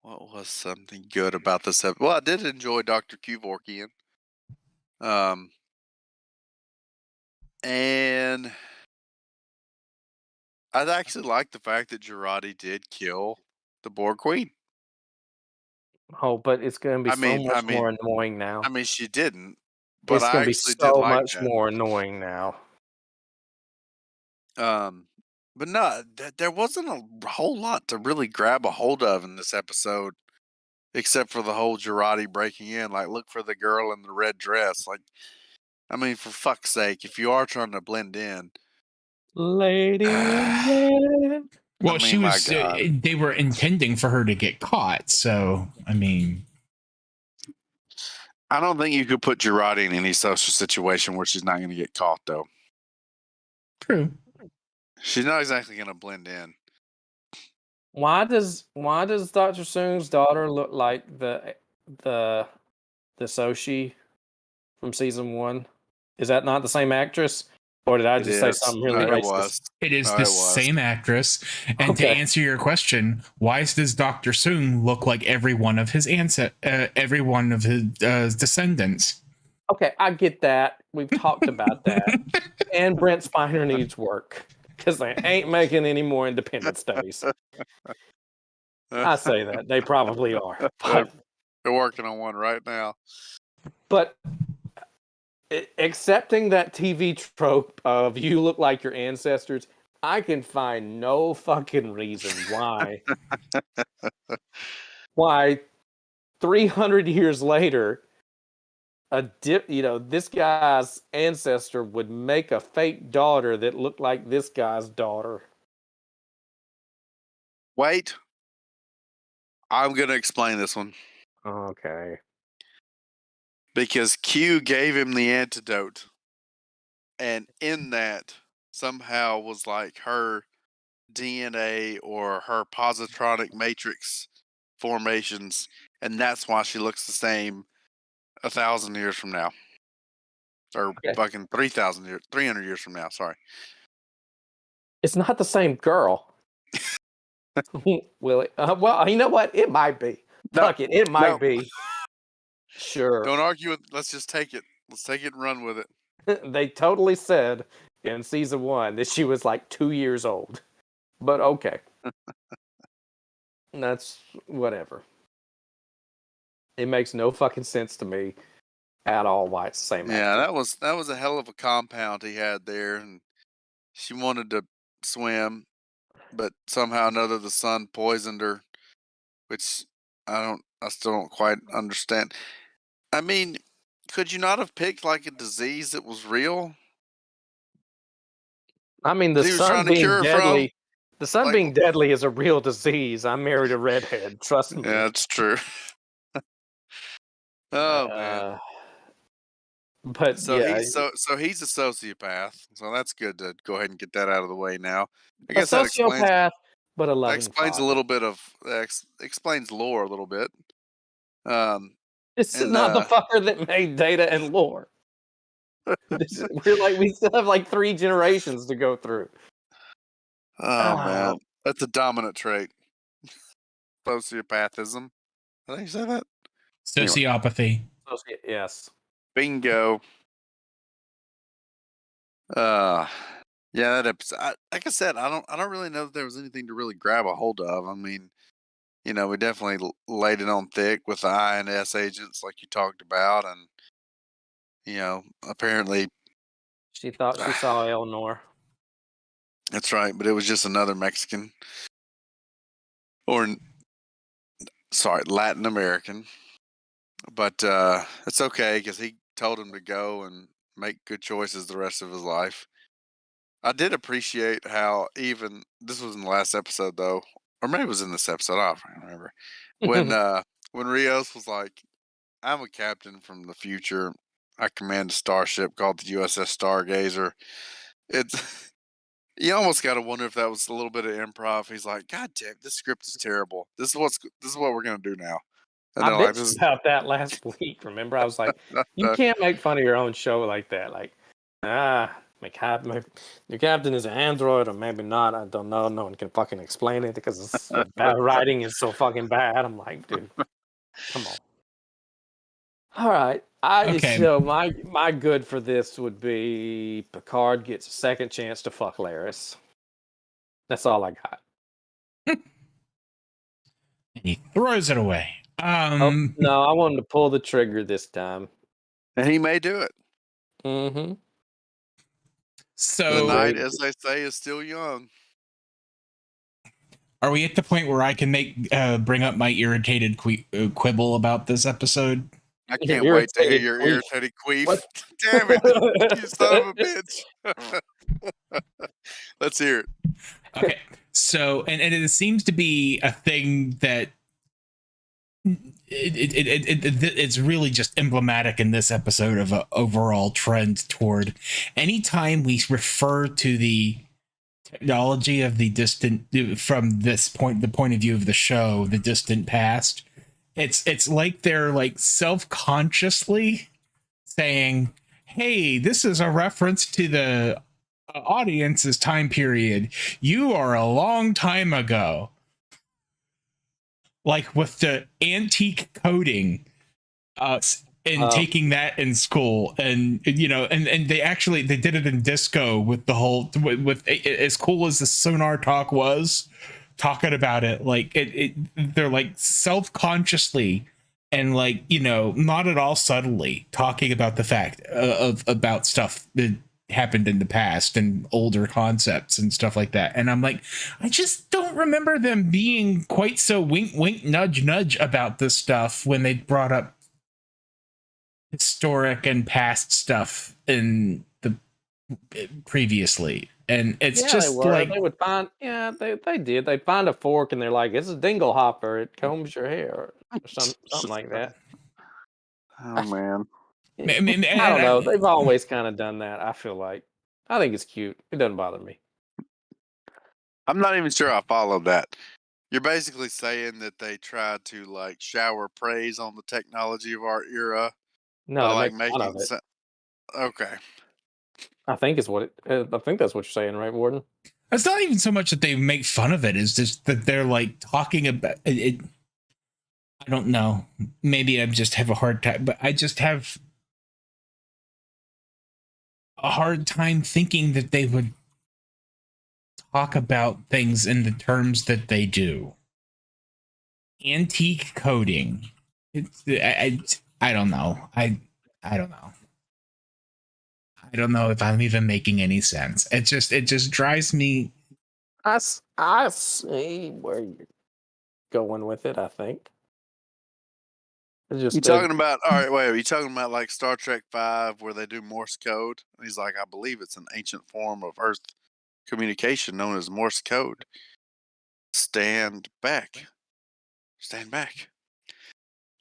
What was something good about this episode? Well, I did enjoy Dr. Kevorkian. And I'd actually like the fact that Girardi did kill the Borg Queen. Oh, but it's going to be much more annoying now. I mean, she didn't. But it's going to be so much more annoying now. But no, there wasn't a whole lot to really grab a hold of in this episode, except for the whole Girardi breaking in. Like, look for the girl in the red dress. Like, I mean, for fuck's sake, if you are trying to blend in, Lady in red. Well, she was. They were intending for her to get caught, so I mean, I don't think you could put Girardi in any social situation where she's not going to get caught, though. True. She's not exactly going to blend in. Why does Dr. Soong's daughter look like the Soshi from season 1? Is that not the same actress? Or did I just say something really it racist? was. It is No, the it was. same actress. And to answer your question, why does Dr. Soong look like every one of his descendants? Okay, I get that. We've talked about that. And Brent Spiner needs work because they ain't making any more independent studies. I say that. They probably are. But, They're working on one right now. but accepting that TV trope of you look like your ancestors, I can find no fucking reason why 300 years later this guy's ancestor would make a fake daughter that looked like this guy's daughter. Wait. I'm going to explain this one. Okay. Because Q gave him the antidote. And in that somehow was like her DNA or her positronic matrix formations. And that's why she looks the same 1,000 years from now. Or fucking 3,000 years, 300 years from now. Sorry. It's not the same girl. Will it? Well, you know what? It might be. Fuck it. It might be. Sure. Don't argue with. Let's just take it. Let's take it and run with it. They totally said in season 1 that she was like 2 years old. But okay. That's whatever. It makes no fucking sense to me at all why it's the same. Yeah, actor. that was a hell of a compound he had there, and she wanted to swim, but somehow or another the sun poisoned her, which I still don't quite understand. I mean, could you not have picked like a disease that was real? I mean, the sun being deadly. The sun being deadly is a real disease. I married a redhead. Trust me. Yeah, that's true. Oh man. But so he's a sociopath. So that's good to go ahead and get that out of the way now. I guess a sociopath, but a loving that explains father. a little bit of explains lore a little bit. It's not the fucker that made Data and lore. We still have like 3 generations to go through. Oh man, that's a dominant trait. Sociopathism. I think you said that. Sociopathy. Yes. Bingo. Yeah, that episode. Like I said, I don't really know if there was anything to really grab a hold of. I mean, we definitely laid it on thick with the INS agents, like you talked about, and apparently she thought she saw Eleanor. That's right, but it was just another Mexican, or Latin American. But it's okay because he told him to go and make good choices the rest of his life. I did appreciate how even this was in the last episode though, or maybe it was in this episode. I don't remember when Rios was like, "I'm a captain from the future. I command a starship called the USS Stargazer." It's you almost got to wonder if that was a little bit of improv. He's like, "God damn, this script is terrible. This is what we're gonna do now." And I bitched about that last week. Remember, I was like, "You can't make fun of your own show like that." Like, your captain is an android, or maybe not. I don't know. No one can fucking explain it because the writing is so fucking bad. I'm like, dude, come on. All right. So my good for this would be Picard gets a second chance to fuck Laris. That's all I got. And he throws it away. No, I wanted to pull the trigger this time. And he may do it. Mm-hmm. So the night, as they say, is still young. Are we at the point where I can bring up my irritated quibble about this episode? I can't wait to hear your irritated queef. Damn it, you son of a bitch. Let's hear it. Okay. So, and it seems to be a thing that it's really just emblematic in this episode of an overall trend toward anytime we refer to the technology of the distant, from this point, the point of view of the show, the distant past, it's like they're like self-consciously saying, "Hey, this is a reference to the audience's time period. You are a long time ago." Like with the antique coding, and taking that in school, and and they did it in disco with the whole with as cool as the Sonar Talk was talking about it, like they're like self-consciously and like not at all subtly talking about the fact of about stuff that happened in the past and older concepts and stuff like that. And I'm like, I just don't remember them being quite so wink wink nudge nudge about this stuff when they brought up historic and past stuff in the previously. And it's just like they would find they did. They'd find a fork and they're like, it's a dingle hopper, it combs your hair or something like that. Oh man. I don't know. They've always kind of done that. I feel like I think it's cute. It doesn't bother me. I'm not even sure I followed that. You're basically saying that they tried to like shower praise on the technology of our era. No, like make fun of it. Okay. I think is what it. I think that's what you're saying, right, Warden? It's not even so much that they make fun of it; it's just that they're like talking about it. I don't know. Maybe I just have a hard time, but I just have a hard time thinking that they would talk about things in the terms that they do. Antique coding. I don't know. I don't know. I don't know if I'm even making any sense. It just drives me. I see where you're going with it. I think. You talking about are you talking about like Star Trek V where they do Morse code? And he's like, I believe it's an ancient form of Earth communication known as Morse code. Stand back. Stand back.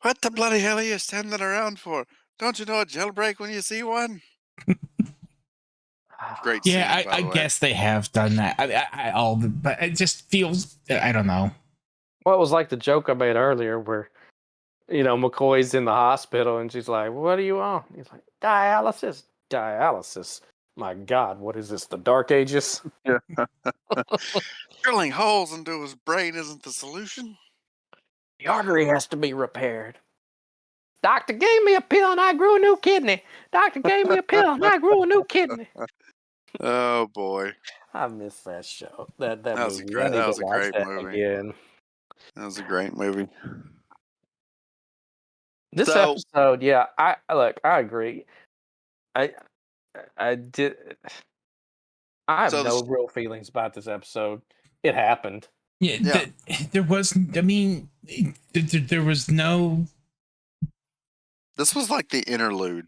What the bloody hell are you standing around for? Don't you know a jailbreak when you see one? Great scene, Yeah, I guess they have done that. But it just feels. I don't know. Well, it was like the joke I made earlier, where McCoy's in the hospital and she's like, "What are you on?" He's like, "Dialysis, dialysis." My God, what is this? The Dark Ages? Yeah. Drilling holes into his brain isn't the solution. The artery has to be repaired. Doctor gave me a pill and I grew a new kidney. Doctor gave me a pill and I grew a new kidney. Oh boy, I miss that show. That was movie. that was a great that movie. again. That was a great movie. This episode, yeah, I agree. I did. I have no real feelings about this episode. It happened. Yeah. There was. I mean, there was no. This was like the interlude.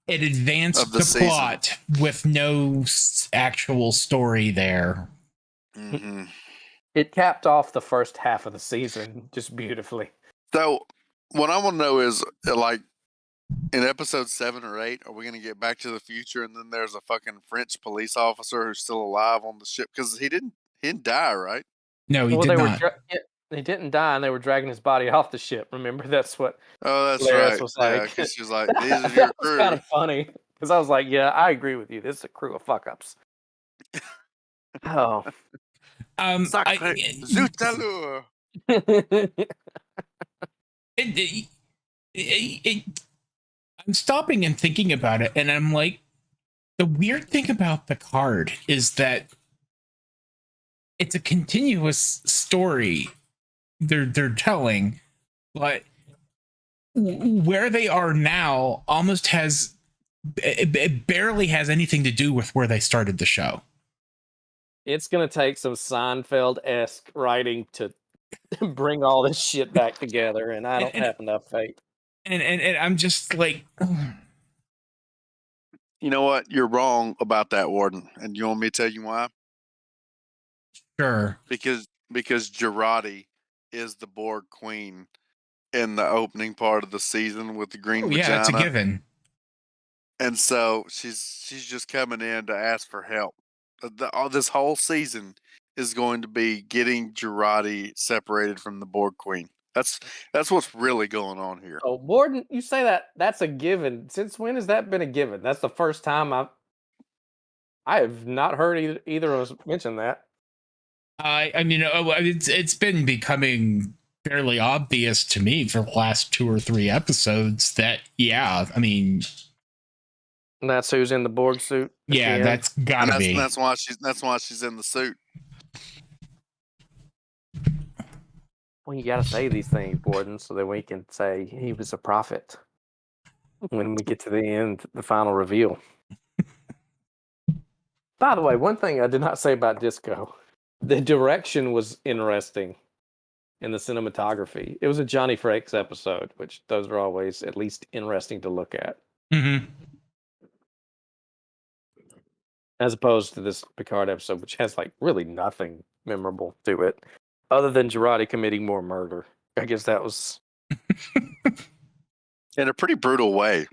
It advanced the plot with no actual story there. Mm-hmm. It capped off the first half of the season just beautifully. So, what I want to know is, like, in episode 7 or 8, are we going to get Back to the Future and then there's a fucking French police officer who's still alive on the ship? Because he didn't die, right? No, he did not. He didn't die, and they were dragging his body off the ship. Remember, that's what. Oh, that's Laris right. was like, because she was like, "These are your crew." Was kind of funny because I was like, "Yeah, I agree with you. This is a crew of fuck ups." Oh, Zutalur. I'm stopping and thinking about it, and I'm like, the weird thing about Picard is that it's a continuous story they're telling, but where they are now almost has it barely has anything to do with where they started the show. It's gonna take some Seinfeld-esque writing to bring all this shit back together, and I don't have enough faith. And I'm just like, you know what? You're wrong about that, Warden. And you want me to tell you why? Sure. Because Girardi is the Borg Queen in the opening part of the season with the green vagina. Yeah, it's a given. And so she's just coming in to ask for help. This whole season is going to be getting Girardi separated from the Borg Queen. That's what's really going on here. Oh, Borden, you say that's a given. Since when has that been a given? That's the first time I have not heard either of us mention that. I mean, it's been becoming fairly obvious to me for the last 2 or 3 episodes that, yeah, I mean, And that's who's in the Borg suit. yeah, that's gotta and be. that's why she's in the suit. Well, you got to say these things, Borden, so that we can say he was a prophet when we get to the end, the final reveal. By the way, one thing I did not say about Disco, the direction was interesting in the cinematography. It was a Johnny Frakes episode, which those are always at least interesting to look at. Mm-hmm. As opposed to this Picard episode, which has like really nothing memorable to it, other than Girardi committing more murder. I guess that was In a pretty brutal way.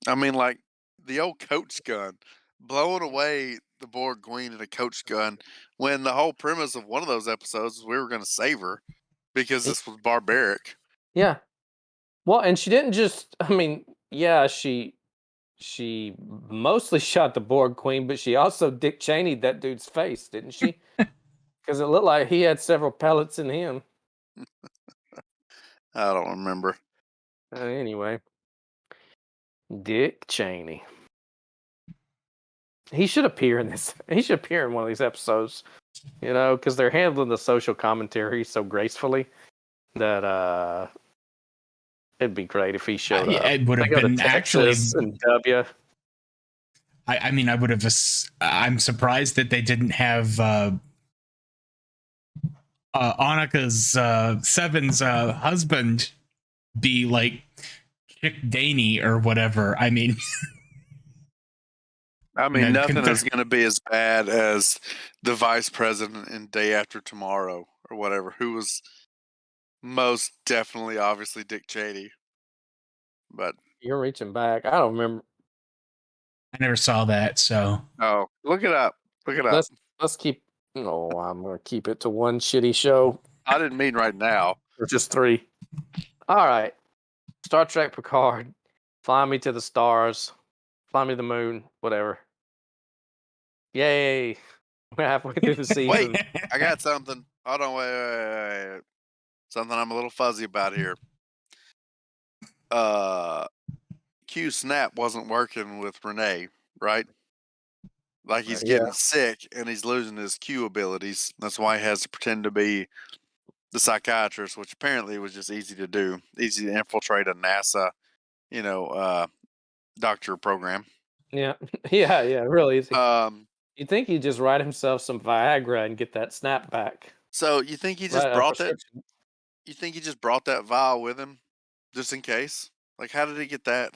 I mean, like the old coach gun, blowing away the Borg Queen in a coach gun, when the whole premise of one of those episodes was we were going to save her because this was barbaric. Yeah. Well, and she didn't just. I mean, yeah, she mostly shot the Borg Queen, but she also Dick Cheney'd that dude's face, didn't she? Because it looked like he had several pellets in him. I don't remember. Anyway, Dick Cheney. He should appear in this. He should appear in one of these episodes, you know, because they're handling the social commentary so gracefully that it'd be great if he showed up. It would have They go to been actually. Texas and W. I mean, I would have. I'm surprised that they didn't have Annika's Seven's husband be like Chick Daney or whatever. I mean, Nothing is going to be as bad as the vice president in Day After Tomorrow or whatever, who was most definitely, obviously, Dick Cheney. But You're reaching back. I don't remember. I never saw that, so. Oh, look it up. Look it up. Let's keep. No, I'm gonna keep it to one shitty show. I didn't mean right now. Or just 3. All right. Star Trek Picard. Fly me to the stars. Fly me to the moon. Whatever. Yay. We're halfway through the season. Wait, I got something. Hold on, wait. Something I'm a little fuzzy about here. Q Snap wasn't working with Renee, right? Like he's getting sick and he's losing his Q abilities. That's why he has to pretend to be the psychiatrist, which apparently was just easy to do, easy to infiltrate a NASA, doctor program. Yeah, really easy. You'd think he'd just write himself some Viagra and get that snap back. So you think he just brought that? You think he just brought that vial with him, just in case? Like, how did he get that?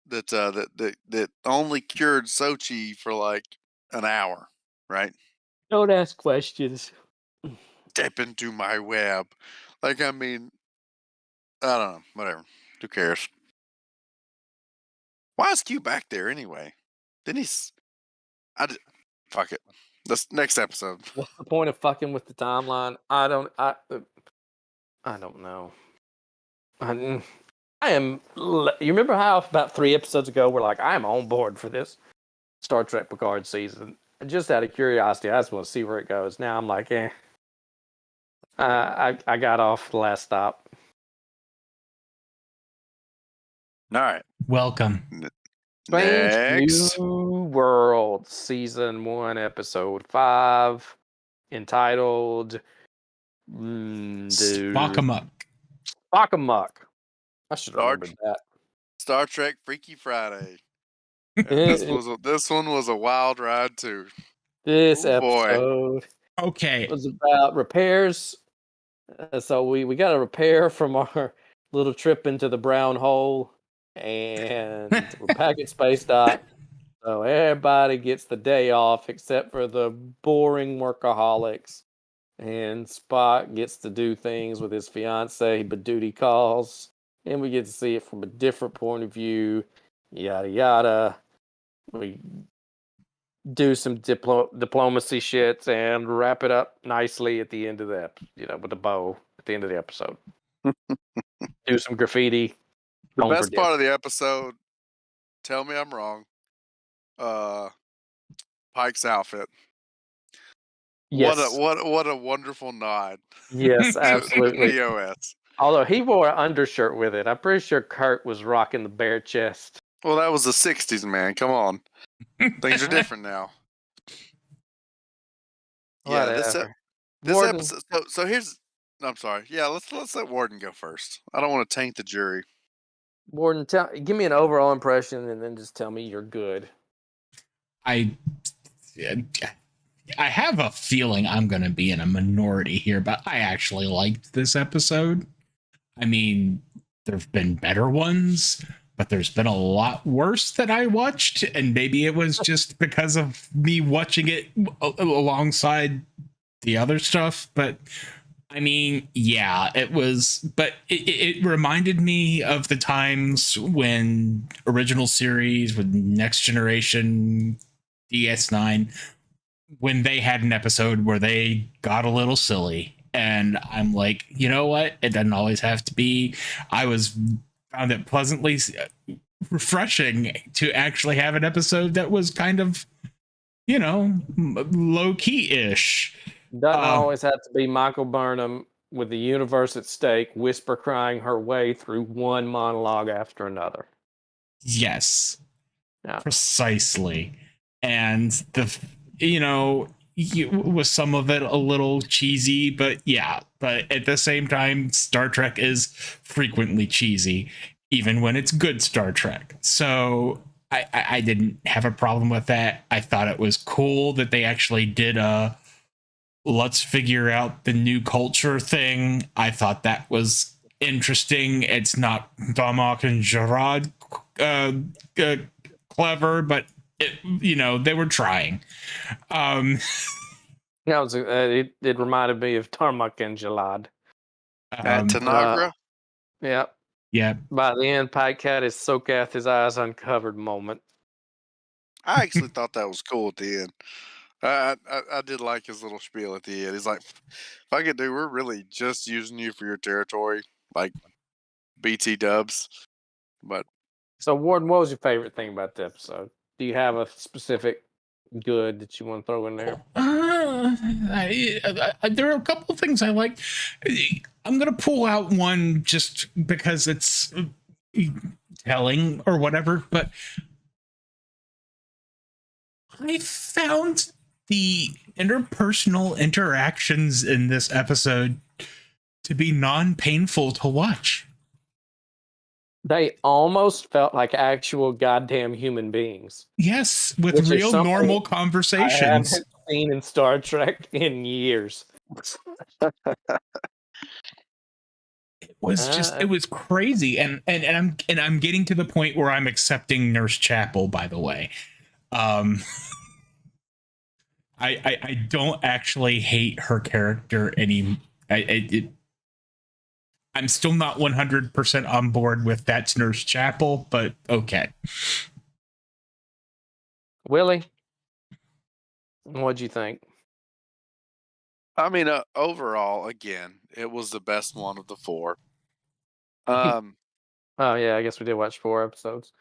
That only cured Sochi for like an hour, right? Don't ask questions. Step into my web. Like, I mean, I don't know. Whatever. Who cares? Why is Q back there anyway? Didn't he? Fuck it. This next episode. What's the point of fucking with the timeline? I don't know. I am. You remember how about 3 episodes ago we're like, I am on board for this Star Trek Picard season. Just out of curiosity, I just want to see where it goes. Now I'm like, I got off the last stop. All right. Welcome. Strange New World, Season 1, Episode 5, entitled Spock Amok. Spock Amok. I should remember that. Star Trek Freaky Friday. This one was a wild ride too. This episode was about repairs. So we got a repair from our little trip into the brown hole, and we're back at Space Dock. So everybody gets the day off except for the boring workaholics. And Spock gets to do things with his fiance, but duty calls. And we get to see it from a different point of view. Yada yada. We do some diplomacy shits and wrap it up nicely at the end of the with a bow at the end of the episode. Do some graffiti. The best part of the episode, tell me I'm wrong, Pike's outfit. Yes. What a wonderful nod. Yes, absolutely. To BOS. Although he wore an undershirt with it. I'm pretty sure Kurt was rocking the bare chest. Well, that was the 60s, man. Come on. Things are different now. Yeah, this episode. So here's. I'm sorry. Yeah, let's let Warden go first. I don't want to taint the jury. Warden, give me an overall impression, and then just tell me you're good. I have a feeling I'm going to be in a minority here, but I actually liked this episode. I mean, there've been better ones, but there's been a lot worse that I watched, and maybe it was just because of me watching it alongside the other stuff. But I mean, yeah, it was, but it reminded me of the times when original series with Next Generation, DS9, when they had an episode where they got a little silly. And I'm like, you know what? It doesn't always have to be. I found it pleasantly refreshing to actually have an episode that was kind of, low key ish. Doesn't always have to be Michael Burnham with the universe at stake, whisper crying her way through one monologue after another. Yes, yeah. Precisely. And was some of it a little cheesy, but at the same time, Star Trek is frequently cheesy, even when it's good Star Trek. So I didn't have a problem with that. I thought it was cool that they actually did a let's figure out the new culture thing. I thought that was interesting. It's not Domak and Gerard clever, but they were trying. It reminded me of Tarmac and Jalad. Tanagra? Yeah. Yeah. By the end, Pike had his Sokath, his eyes uncovered moment. I actually thought that was cool at the end. I did like his little spiel at the end. He's like, if I could do, we're really just using you for your territory, like BT dubs. But so, Warden, what was your favorite thing about the episode? Do you have a specific good that you want to throw in there? There are a couple of things I like. I'm going to pull out one just because it's telling or whatever, but I found the interpersonal interactions in this episode to be non-painful to watch. They almost felt like actual goddamn human beings. Yes, with real normal conversations. I haven't seen in Star Trek in years. It was crazy, and I'm getting to the point where I'm accepting Nurse Chapel. By the way, I don't actually hate her character any. I'm still not 100% on board with that's Nurse Chapel, but okay. Willie, what'd you think? I mean, overall, again, it was the best one of the four. Oh yeah, I guess we did watch 4 episodes.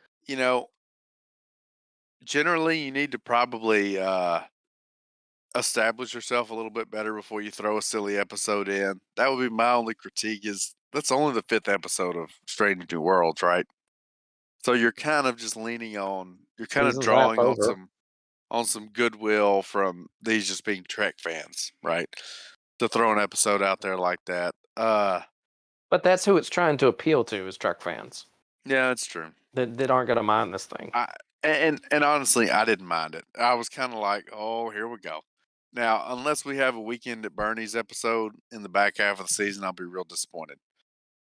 Generally, you need to probably establish yourself a little bit better before you throw a silly episode in. That would be my only critique. Is that's only the 5th episode of Strange New Worlds, right? So you're kind of just leaning on, you're kind of drawing on some goodwill from these just being Trek fans, right? To throw an episode out there like that. But that's who it's trying to appeal to, is Trek fans. Yeah, that's true. That aren't going to mind this thing. And honestly, I didn't mind it. I was kind of like, oh, here we go. Now, unless we have a Weekend at Bernie's episode in the back half of the season, I'll be real disappointed.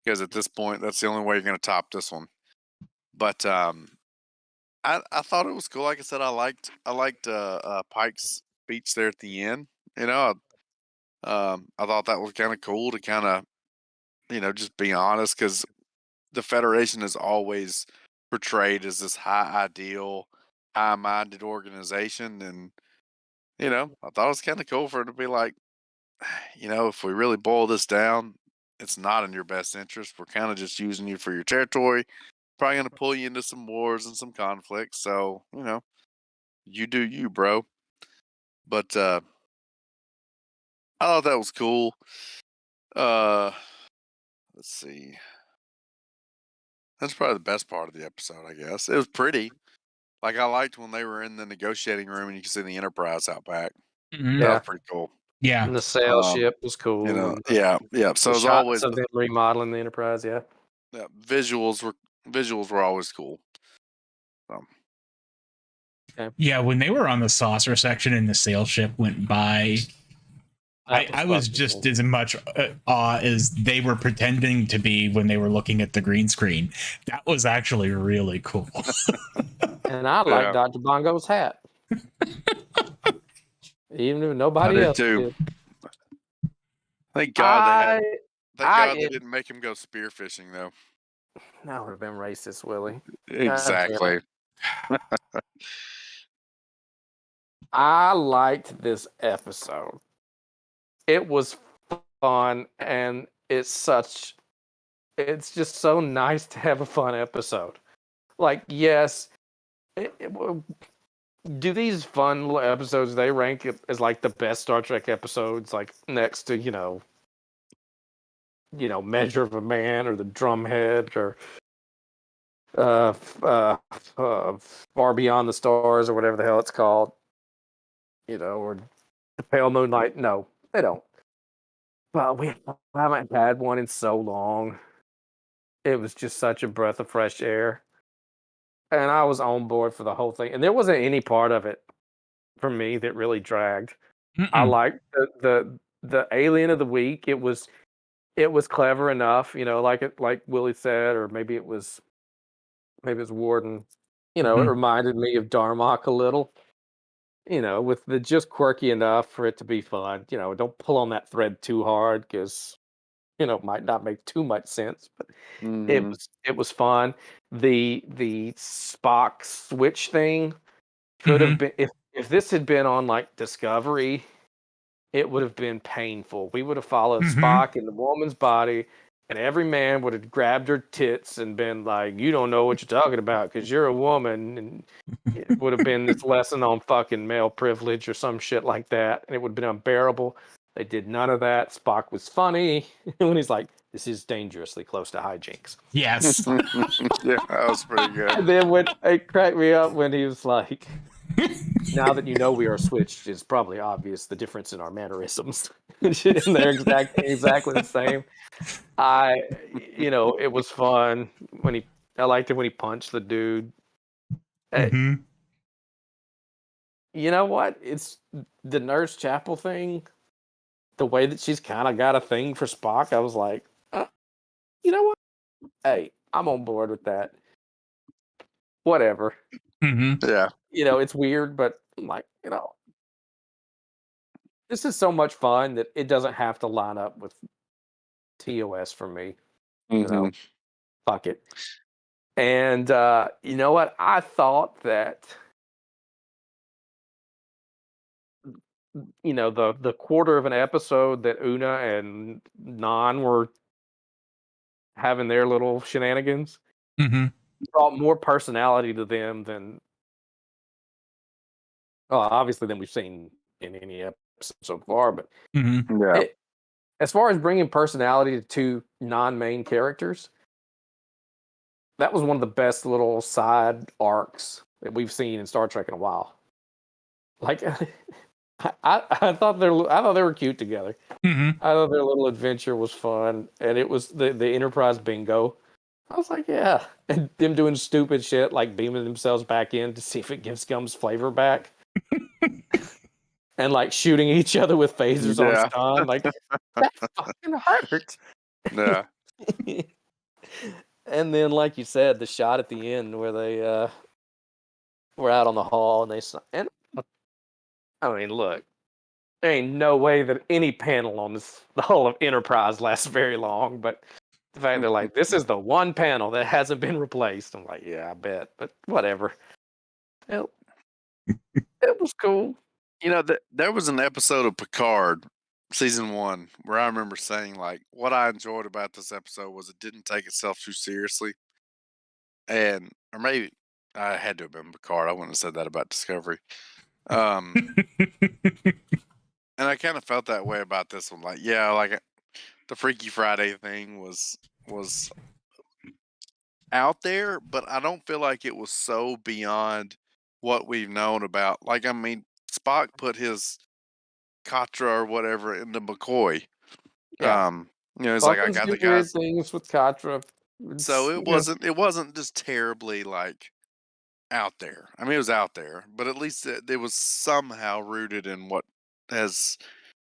Because at this point, that's the only way you're going to top this one. But I thought it was cool. Like I said, I liked Pike's speech there at the end. I thought that was kind of cool to kind of, just be honest, because the Federation is always portrayed as this high ideal, high-minded organization, and I thought it was kind of cool for it to be like, if we really boil this down, it's not in your best interest. We're kind of just using you for your territory. Probably going to pull you into some wars and some conflicts. So, you do you, bro. But I thought that was cool. Let's see. That's probably the best part of the episode, I guess. It was pretty. Like, I liked when they were in the negotiating room and you could see the Enterprise out back. Mhm. That Yeah. was pretty cool. Yeah. And the sail ship was cool. and Yeah. So the as shots always, of them remodeling the Enterprise. Yeah. visuals were always cool. Yeah, when they were on the saucer section and the sail ship went by, I was just cool. as much awe as they were pretending to be when they were looking at the green screen. That was actually really cool. And I like Dr. Bongo's hat. Even if nobody else did. Thank God they didn't make him go spearfishing, though. That would have been racist, Willie. Exactly. I liked this episode. It was fun, and it's just so nice to have a fun episode. Like, yes, do these fun little episodes, they rank as like the best Star Trek episodes, like next to, Measure of a Man or the Drumhead or Far Beyond the Stars or whatever the hell it's called, or The Pale Moonlight. No, they don't. But we haven't had one in so long. It was just such a breath of fresh air. And I was on board for the whole thing. And there wasn't any part of it for me that really dragged. I liked the alien of the week. It was clever enough, like Willie said, or maybe it was Warden. It reminded me of Darmok a little. With the just quirky enough for it to be fun. Don't pull on that thread too hard because it might not make too much sense, but it was fun. The Spock switch thing could have been if this had been on like Discovery, it would have been painful. We would have followed Spock in the woman's body, and every man would have grabbed her tits and been like, "You don't know what you're talking about because you're a woman." And it would have been this lesson on fucking male privilege or some shit like that, and it would have been unbearable. They did none of that. Spock was funny when he's like, "This is dangerously close to hijinks." Yes. Yeah, that was pretty good. And then when it cracked me up when he was like, "Now that you know we are switched, it's probably obvious the difference in our mannerisms." And they're exactly the same. It was fun I liked it when he punched the dude. You know what? It's the Nurse Chapel thing. The way that she's kind of got a thing for Spock, I was like, you know what? Hey, I'm on board with that. Whatever. Yeah. It's weird, but I'm like, this is so much fun that it doesn't have to line up with TOS for me. Fuck it. And you know what? I thought that the quarter of an episode that Una and Nan were having their little shenanigans brought more personality to them than obviously than we've seen in any episode so far. But as far as bringing personality to two non-main characters, that was one of the best little side arcs that we've seen in Star Trek in a while. Like, I thought they were cute together. I thought their little adventure was fun, and it was the Enterprise bingo. I was like, yeah, and them doing stupid shit like beaming themselves back in to see if it gives Gum's flavor back, and like shooting each other with phasers on stun. Like, that fucking hurt. Yeah. And then, like you said, the shot at the end where they were out on the hall and I mean, look, there ain't no way that any panel on the whole of Enterprise lasts very long, but the fact they're like, this is the one panel that hasn't been replaced. I'm like, yeah, I bet, but whatever. Well, It was cool. You know, there was an episode of Picard, season 1, where I remember saying, like, what I enjoyed about this episode was it didn't take itself too seriously. And, or maybe I had to have been Picard. I wouldn't have said that about Discovery. And I kind of felt that way about this one. Like, yeah, like the Freaky Friday thing was out there, but I don't feel like it was so beyond what we've known about. Like, I mean, Spock put his Katra or whatever into McCoy. Yeah. You know, it's like I Vulcans got do the weird guys. things with Katra. So It's, you know, it wasn't just terribly like out there. I mean, it was out there, but at least it was somehow rooted in what has,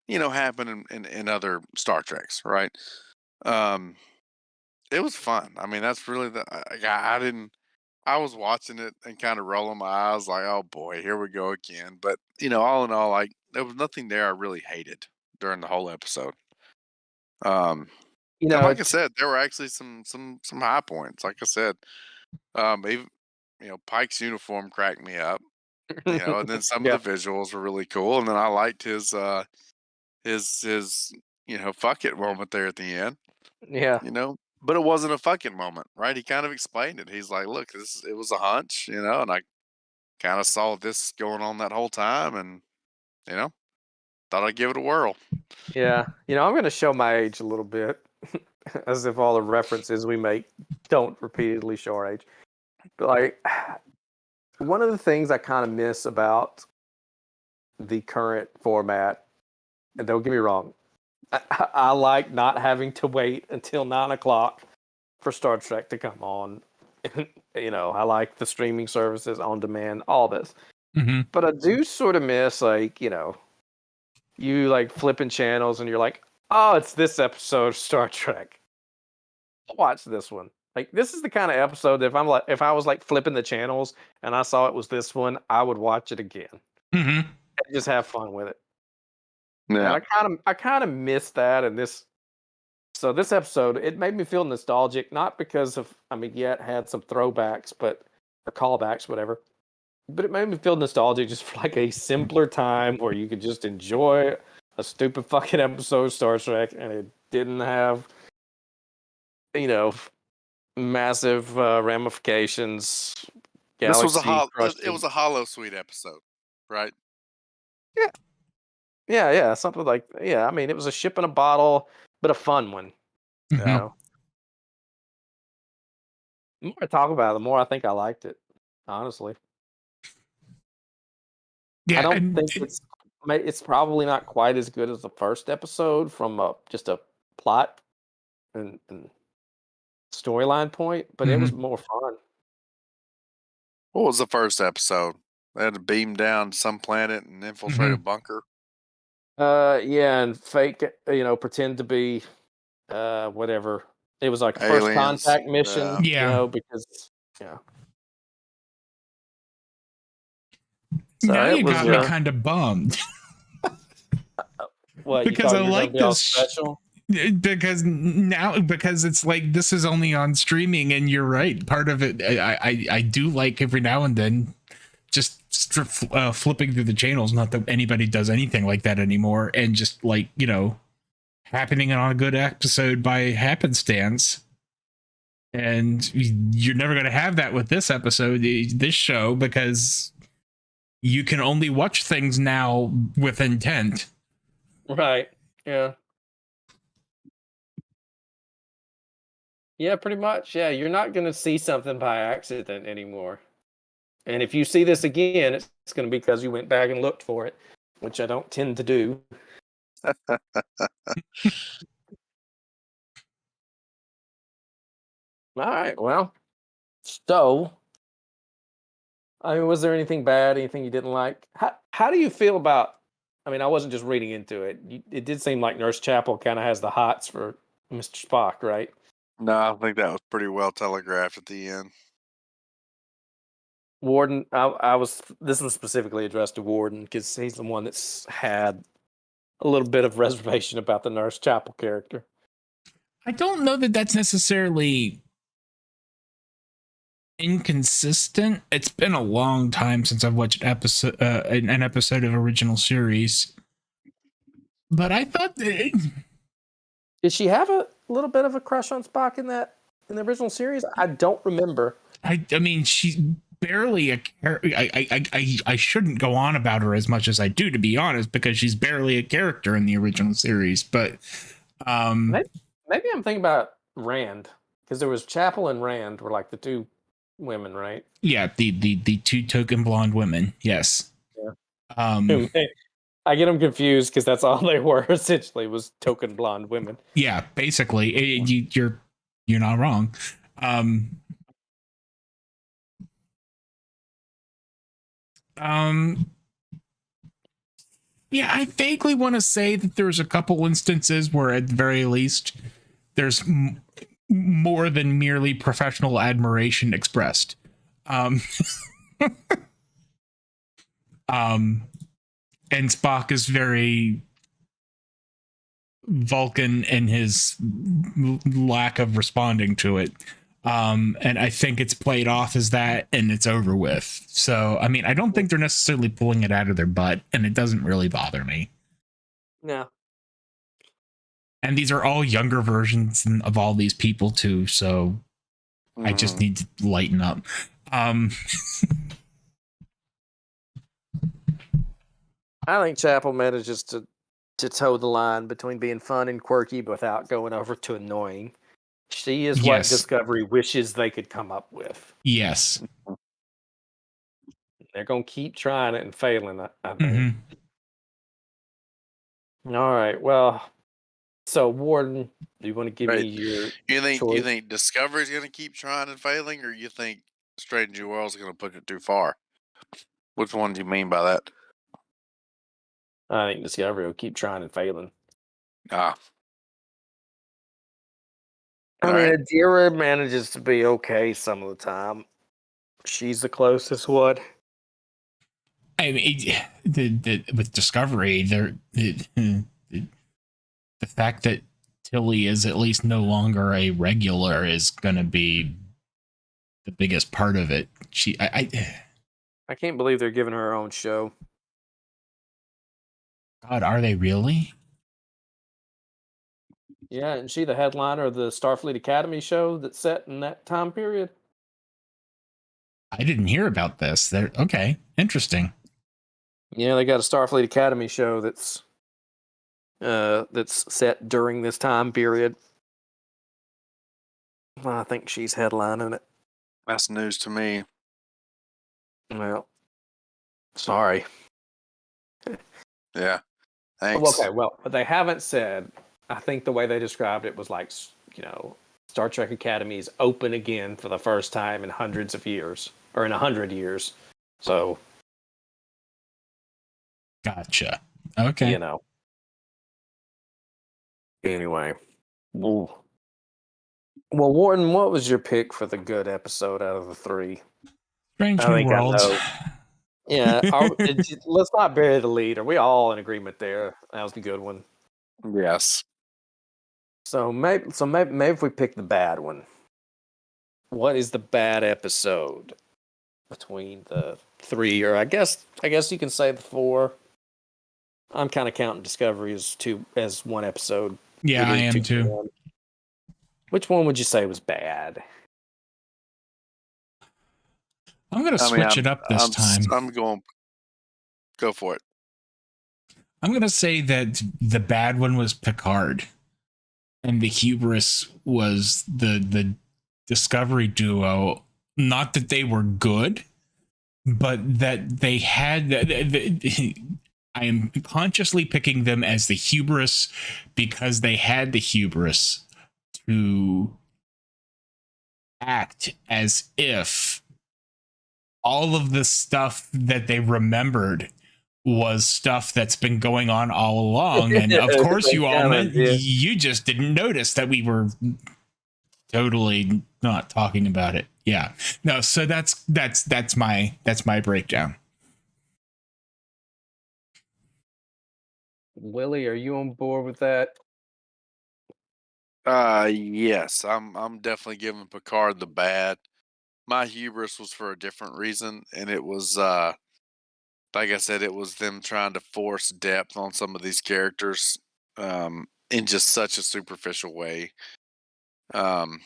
you know, happened in other Star Treks, right? Um, it was fun. I mean, that's really I didn't. I was watching it and kind of rolling my eyes, like, "Oh boy, here we go again." But you know, all in all, like there was nothing there I really hated during the whole episode. Um, you and know, like I it's said, there were actually some high points. Like I said, even you know, Pike's uniform cracked me up. You know, and then some of yeah, the visuals were really cool, and then I liked his you know, fuck it moment there at the end. yeah, You know, but it wasn't a fuck it moment, right? He kind of explained it. He's like, "Look, this it was a hunch, you know, and I kind of saw this going on that whole time, and you know, thought I'd give it a whirl." yeah. You know, I'm going to show my age a little bit, as if all the references we make don't repeatedly show our age. But like, one of the things I kind of miss about the current format, and don't get me wrong, I like not having to wait until 9 o'clock for Star Trek to come on. You know, I like the streaming services on demand, all this. Mm-hmm. But I do sort of miss, like, you know, you like flipping channels and you're like, oh, it's this episode of Star Trek. I'll watch this one. Like, this is the kind of episode that if I was like flipping the channels and I saw it was this one, I would watch it again Mm-hmm. and just have fun with it. And Yeah, I kind of miss that. And this episode, it made me feel nostalgic, not because of, I mean, yeah, it had some throwbacks, or callbacks, whatever. But it made me feel nostalgic just for like a simpler time where you could just enjoy a stupid fucking episode of Star Trek and it didn't have, you know, massive ramifications, this was a galaxy it crushing. was a hollow sweet episode, right? Yeah, yeah, something like, yeah. I mean, it was a ship in a bottle, but a fun one. You Mm-hmm. know, the more I talk about it, the more I think I liked it. Honestly, I Yeah, don't and think it's probably not quite as good as the first episode from just a plot and storyline point, but it was Mhm. more fun. What was the first episode? They had to beam down some planet and infiltrate a Mhm. bunker. Yeah, and fake, you know, pretend to be whatever. It was like a first Aliens. contact mission, you Yeah. know, because yeah. So Now it you was got me kind of bummed what you because thought I you were going to like be all this special. because it's like this is only on streaming, and you're right. Part of it, I do like every now and then just flipping through the channels. Not that anybody does anything like that anymore, and just like, you know, happening on a good episode by happenstance. And you're never going to have that with this episode, this show, because you can only watch things now with intent. Right. Yeah. Yeah, pretty much. Yeah, you're not going to see something by accident anymore. And if you see this again, it's going to be because you went back and looked for it, which I don't tend to do. All right. Well, so I mean, was there anything bad? Anything you didn't like? How do you feel about? I mean, I wasn't just reading into it. It did seem like Nurse Chapel kind of has the hots for Mr. Spock, right? No, I think that was pretty well telegraphed at the end. Warden, I was. This was specifically addressed to Warden because he's the one that's had a little bit of reservation about the Nurse Chapel character. I don't know that that's necessarily inconsistent. It's been a long time since I've watched an episode of original series, but I thought that Did she have a little bit of a crush on Spock in the original series? I don't remember. I mean, she's barely a character. I shouldn't go on about her as much as I do, to be honest, because she's barely a character in the original series. But maybe I'm thinking about Rand, because there was Chapel and Rand were like the two women, right? yeah, the two token blonde women. Yes. Yeah. I get them confused because that's all they were essentially was token blonde women. Yeah, basically, you're not wrong. Yeah, I vaguely want to say that there's a couple instances where, at the very least, there's more than merely professional admiration expressed. And Spock is very Vulcan in his lack of responding to it. And I think it's played off as that, and it's over with. So, I mean, I don't think they're necessarily pulling it out of their butt, and it doesn't really bother me. No. And these are all younger versions of all these people too, so I just need to lighten up. I think Chapel manages to toe the line between being fun and quirky without going over to annoying. She is what Discovery wishes they could come up with. Yes. They're going to keep trying it and failing, I think. All right. Well, so Warden, do you want to give me your choice? You think Discovery's going to keep trying and failing, or you think Strange New World's going to push it too far? Which one do you mean by that? I think Discovery will keep trying and failing. I mean, Adira manages to be okay some of the time. She's the closest one. I mean, with Discovery, the fact that Tilly is at least no longer a regular is going to be the biggest part of it. I can't believe they're giving her own show. God, are they really? Yeah, and she the headliner of the Starfleet Academy show that's set in that time period. I didn't hear about this. They're okay. Interesting. Yeah, they got a Starfleet Academy show that's set during this time period. I think she's headlining it. That's news to me. Well, sorry. Yeah. Thanks. Okay, well, but they haven't said. I think the way they described it was like, Star Trek Academy is open again for the first time in hundreds of years, or in 100 years. So. Gotcha. Okay. Anyway. Ooh. Well, Warden, what was your pick for the good episode out of the three? Strange New Worlds. Yeah, let's not bury the lead. Are we all in agreement there? That was the good one. Yes. So maybe if we pick the bad one, what is the bad episode between the three, or I guess you can say the four? I'm kind of counting Discovery as one episode. Yeah, I am too. Which one would you say was bad? I'm going to switch it up this time. I'm going. Go for it. I'm going to say that the bad one was Picard, and the Hubris was the Discovery duo. Not that they were good, but that they had. I am consciously picking them as the Hubris because they had the hubris to act as if all of the stuff that they remembered was stuff that's been going on all along. And of course you all you just didn't notice that we were totally not talking about it. Yeah. No, so that's my breakdown. Willie, are you on board with that? Yes, I'm definitely giving Picard the bad. my hubris was for a different reason, and it was like I said, it was them trying to force depth on some of these characters in just such a superficial way. Um,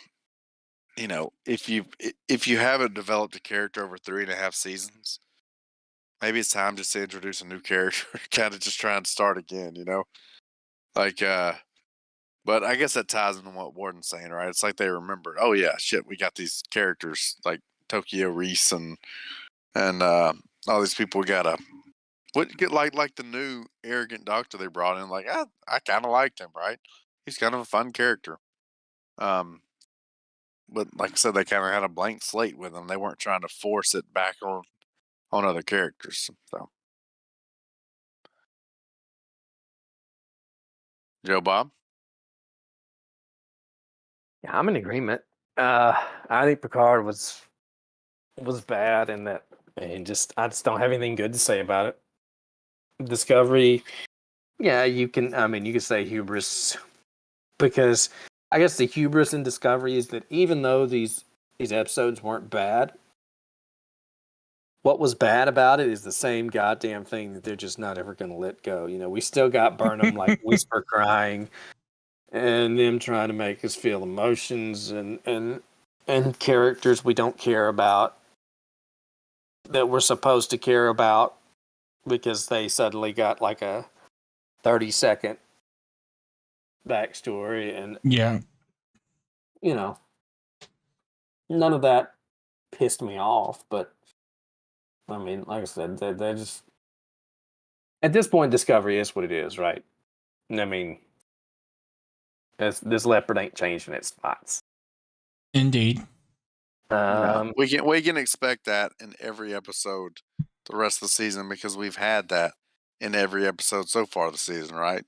if you haven't developed a character over 3.5 seasons, maybe it's time just to introduce a new character, kind of just try and start again. Like but I guess that ties into what Warden's saying, right? It's like they remembered, oh yeah, shit, we got these characters like Tokyo Reese and all these people we gotta get like the new arrogant doctor they brought in. Like I kind of liked him, right? He's kind of a fun character. Um, but like I said, they kind of had a blank slate with him. They weren't trying to force it back on other characters. So, Joe Bob, Yeah, I'm in agreement. I think Picard was bad in that, and I just don't have anything good to say about it. Discovery, yeah, you can. I mean, you could say hubris because I guess the hubris in Discovery is that even though these episodes weren't bad, what was bad about it is the same goddamn thing that they're just not ever going to let go. We still got Burnham like whisper crying, and them trying to make us feel emotions and characters we don't care about that we're supposed to care about because they suddenly got like a 30-second backstory, and Yeah. none of that pissed me off. But I mean, like I said, they just at this point, Discovery is what it is, right? I mean, this leopard ain't changing its spots. Indeed. no, we can expect that in every episode the rest of the season because we've had that in every episode so far this season, right?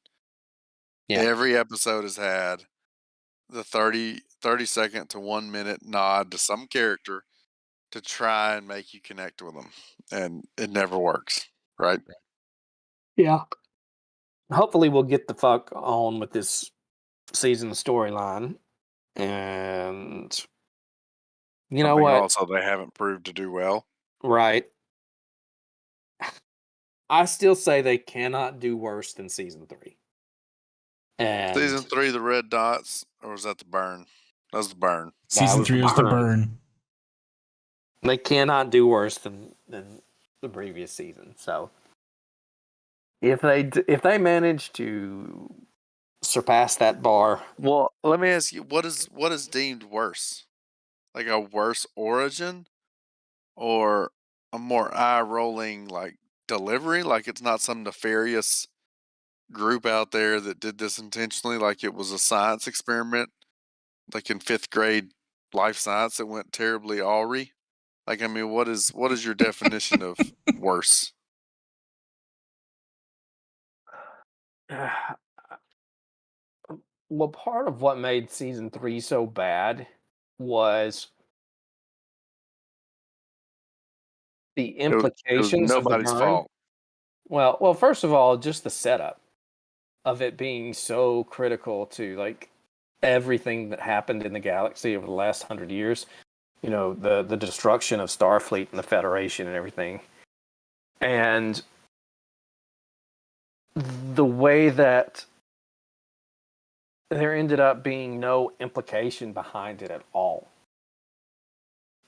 Yeah. Every episode has had the 30-second to 1 minute nod to some character to try and make you connect with them, and it never works, right? Yeah. Hopefully, we'll get the fuck on with this season storyline, and you know what? Also, they haven't proved to do well. Right. I still say they cannot do worse than season 3. And Season 3, the red dots, or was that the burn? That was the burn. Season was 3 was the burn. They cannot do worse than the previous season. So if they manage to surpass that bar, Well, let me ask you, what is deemed worse? Like a worse origin, or a more eye rolling like delivery? Like it's not some nefarious group out there that did this intentionally, like it was a science experiment, like in 5th grade life science that went terribly awry. Like, I mean, what is your definition of worse? well, part of what made season 3 so bad was the It was implications of the nobody's burn. fault. Well, first of all, just the setup of it being so critical to like everything that happened in the galaxy over the last 100 years. The destruction of Starfleet and the Federation and everything. And the way that there ended up being no implication behind it at all.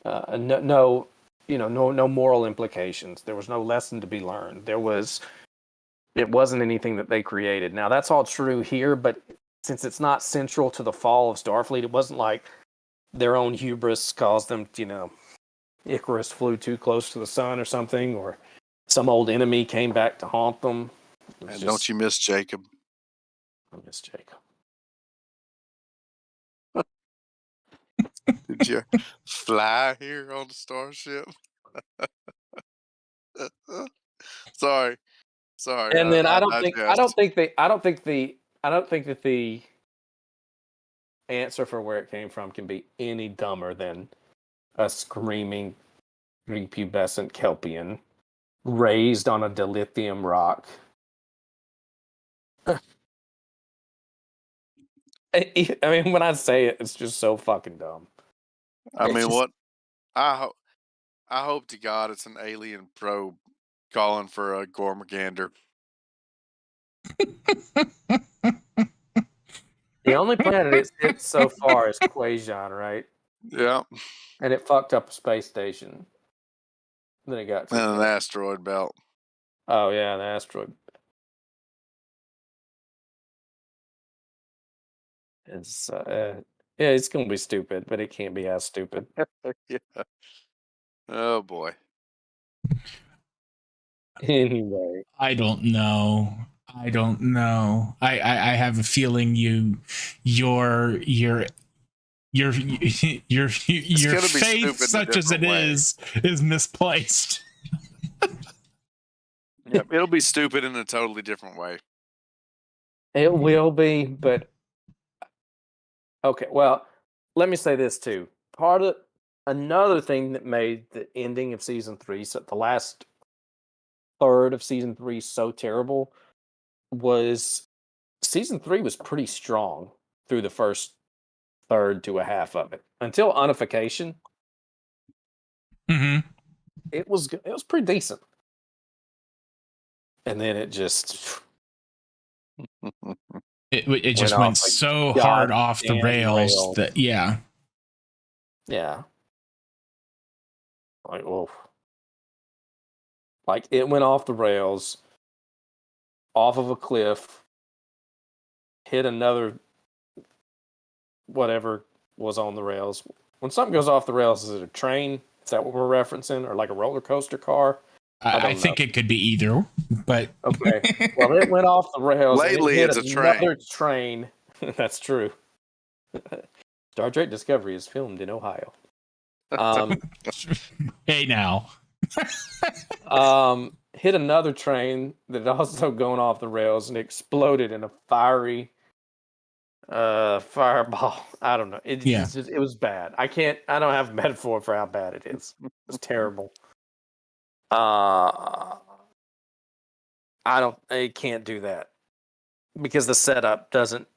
No moral implications. There was no lesson to be learned. It wasn't anything that they created. Now that's all true here, but since it's not central to the fall of Starfleet, it wasn't like their own hubris caused them, Icarus flew too close to the sun or something, or some old enemy came back to haunt them. And don't you miss Jacob? I miss Jacob. Did you fly here on the starship? Sorry. And then I don't think that the answer for where it came from can be any dumber than a screaming prepubescent Kelpian raised on a dilithium rock. I mean, when I say it, it's just so fucking dumb. I mean, I hope to God it's an alien probe calling for a Gormagander. The only planet it's hit so far is Quajon, right? Yeah, And it fucked up a space station. Then it got too and an far. asteroid belt. Oh yeah, an asteroid. It's yeah, it's gonna be stupid, but it can't be as stupid. Yeah. Oh boy. Anyway, I don't know. I don't know. I have a feeling your your your gonna be faith, stupid in a such as it different way. is misplaced. Yep, it'll be stupid in a totally different way. it will be, but okay. Well, let me say this too. Another thing that made the ending of season 3, so the last third of season 3, so terrible was season 3 was pretty strong through the first third to a half of it until unification. Mm-hmm. It was pretty decent, and then it just It just off went a so hard off the goddamn rails rail. that yeah. Like, oh, like it went off the rails, off of a cliff, hit another whatever was on the rails. When something goes off the rails, is it a train? Is that what we're referencing, or like a roller coaster car? I think it could be either, but Okay. Well, it went off the rails. Lately, and it it's hit a train. another train. That's true. Star Trek Discovery is filmed in Ohio. hey now. Hit another train that also going off the rails and exploded in a fiery fireball. I don't know. It was bad. I don't have a metaphor for how bad it is. It's terrible. It can't do that because the setup doesn't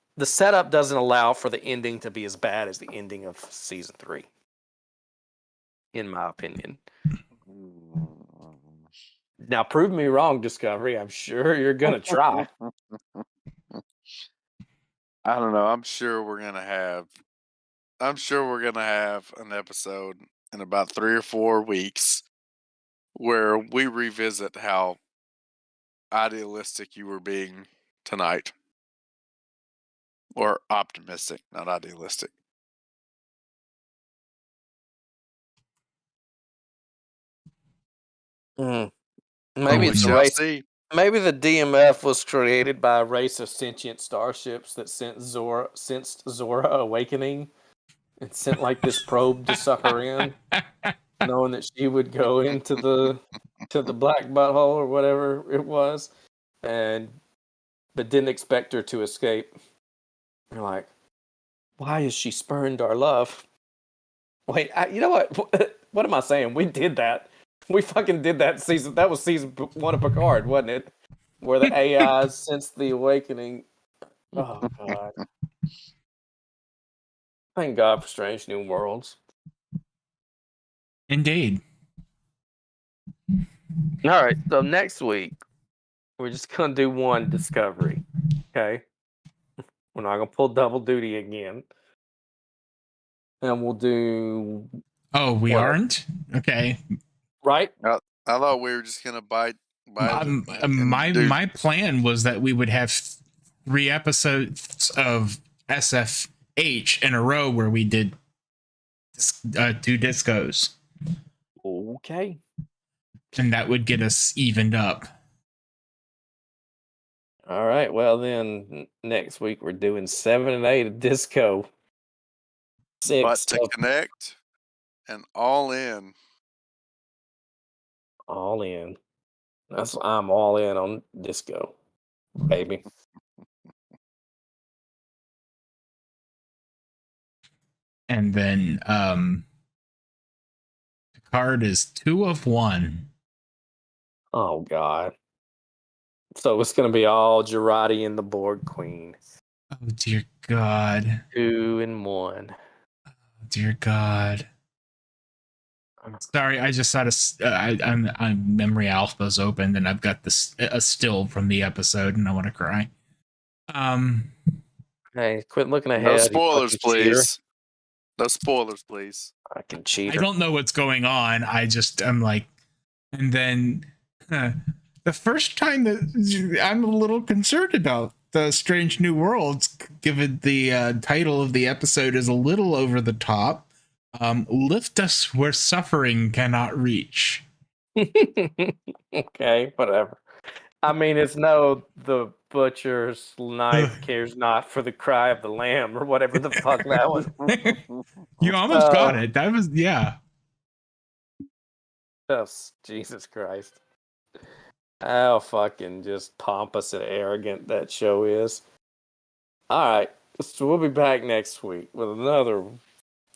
allow for the ending to be as bad as the ending of season 3, in my opinion. Now prove me wrong, Discovery. I'm sure you're gonna try. I don't know. I'm sure we're gonna have an episode in about 3 or 4 weeks where we revisit how idealistic you were being tonight. Or optimistic, not idealistic. Maybe We it's a shall race. see. Maybe the DMF was created by a race of sentient starships that sensed Zora awakening and sent like this probe to suck her in, knowing that she would go into the black butthole or whatever it was, but didn't expect her to escape. You're like, why has she spurned our love? Wait, you know what? What am I saying? We did that. We fucking did that season. That was season 1 of Picard, wasn't it? Where the AIs sensed the awakening. Oh god! Thank God for Strange New Worlds. Indeed. All right, so next week we're just gonna do one Discovery. Okay, we're not gonna pull double duty again, and we'll do. Oh, we aren't? Okay. Right? I thought we were just gonna bite My plan was that we would have 3 episodes of SFH in a row where we did 2 discos. Okay. And that would get us evened up. All right. Well, then next week we're doing 7 and 8 of Disco. 6 but to connect and all in. All in. I'm all in on Disco, baby. And then Picard is 2 of 1. Oh God. So it's gonna be all Girardi and the Borg Queen. Oh dear God. 2 and 1. Oh, dear God. Sorry, I just had I'm Memory Alpha's opened, and I've got this a still from the episode, and I want to cry. Hey, quit looking ahead. No you spoilers, fucking cheater. please. No spoilers, please. Fucking cheater. I don't know what's going on. I'm like, and then the first time that I'm a little concerned about the Strange New Worlds, given the title of the episode is a little over the top. Lift us where suffering cannot reach. Okay, whatever. I mean, it's no the butcher's knife cares not for the cry of the lamb or whatever the fuck that was. You almost got it. That was, yeah. Oh, Jesus Christ. How fucking just pompous and arrogant that show is. All right, so we'll be back next week with another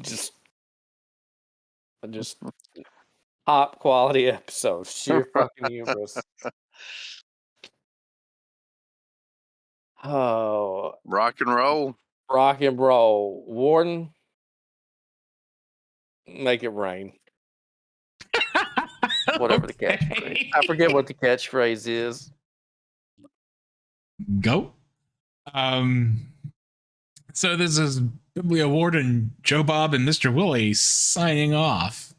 just top quality episode. Sheer fucking hubris. Oh, Rock and roll. rock and roll. Warden, make it rain. Whatever the catchphrase. I forget what the catchphrase is. Go. So this is Biblia Warden, Joe Bob, and Mr. Willie signing off.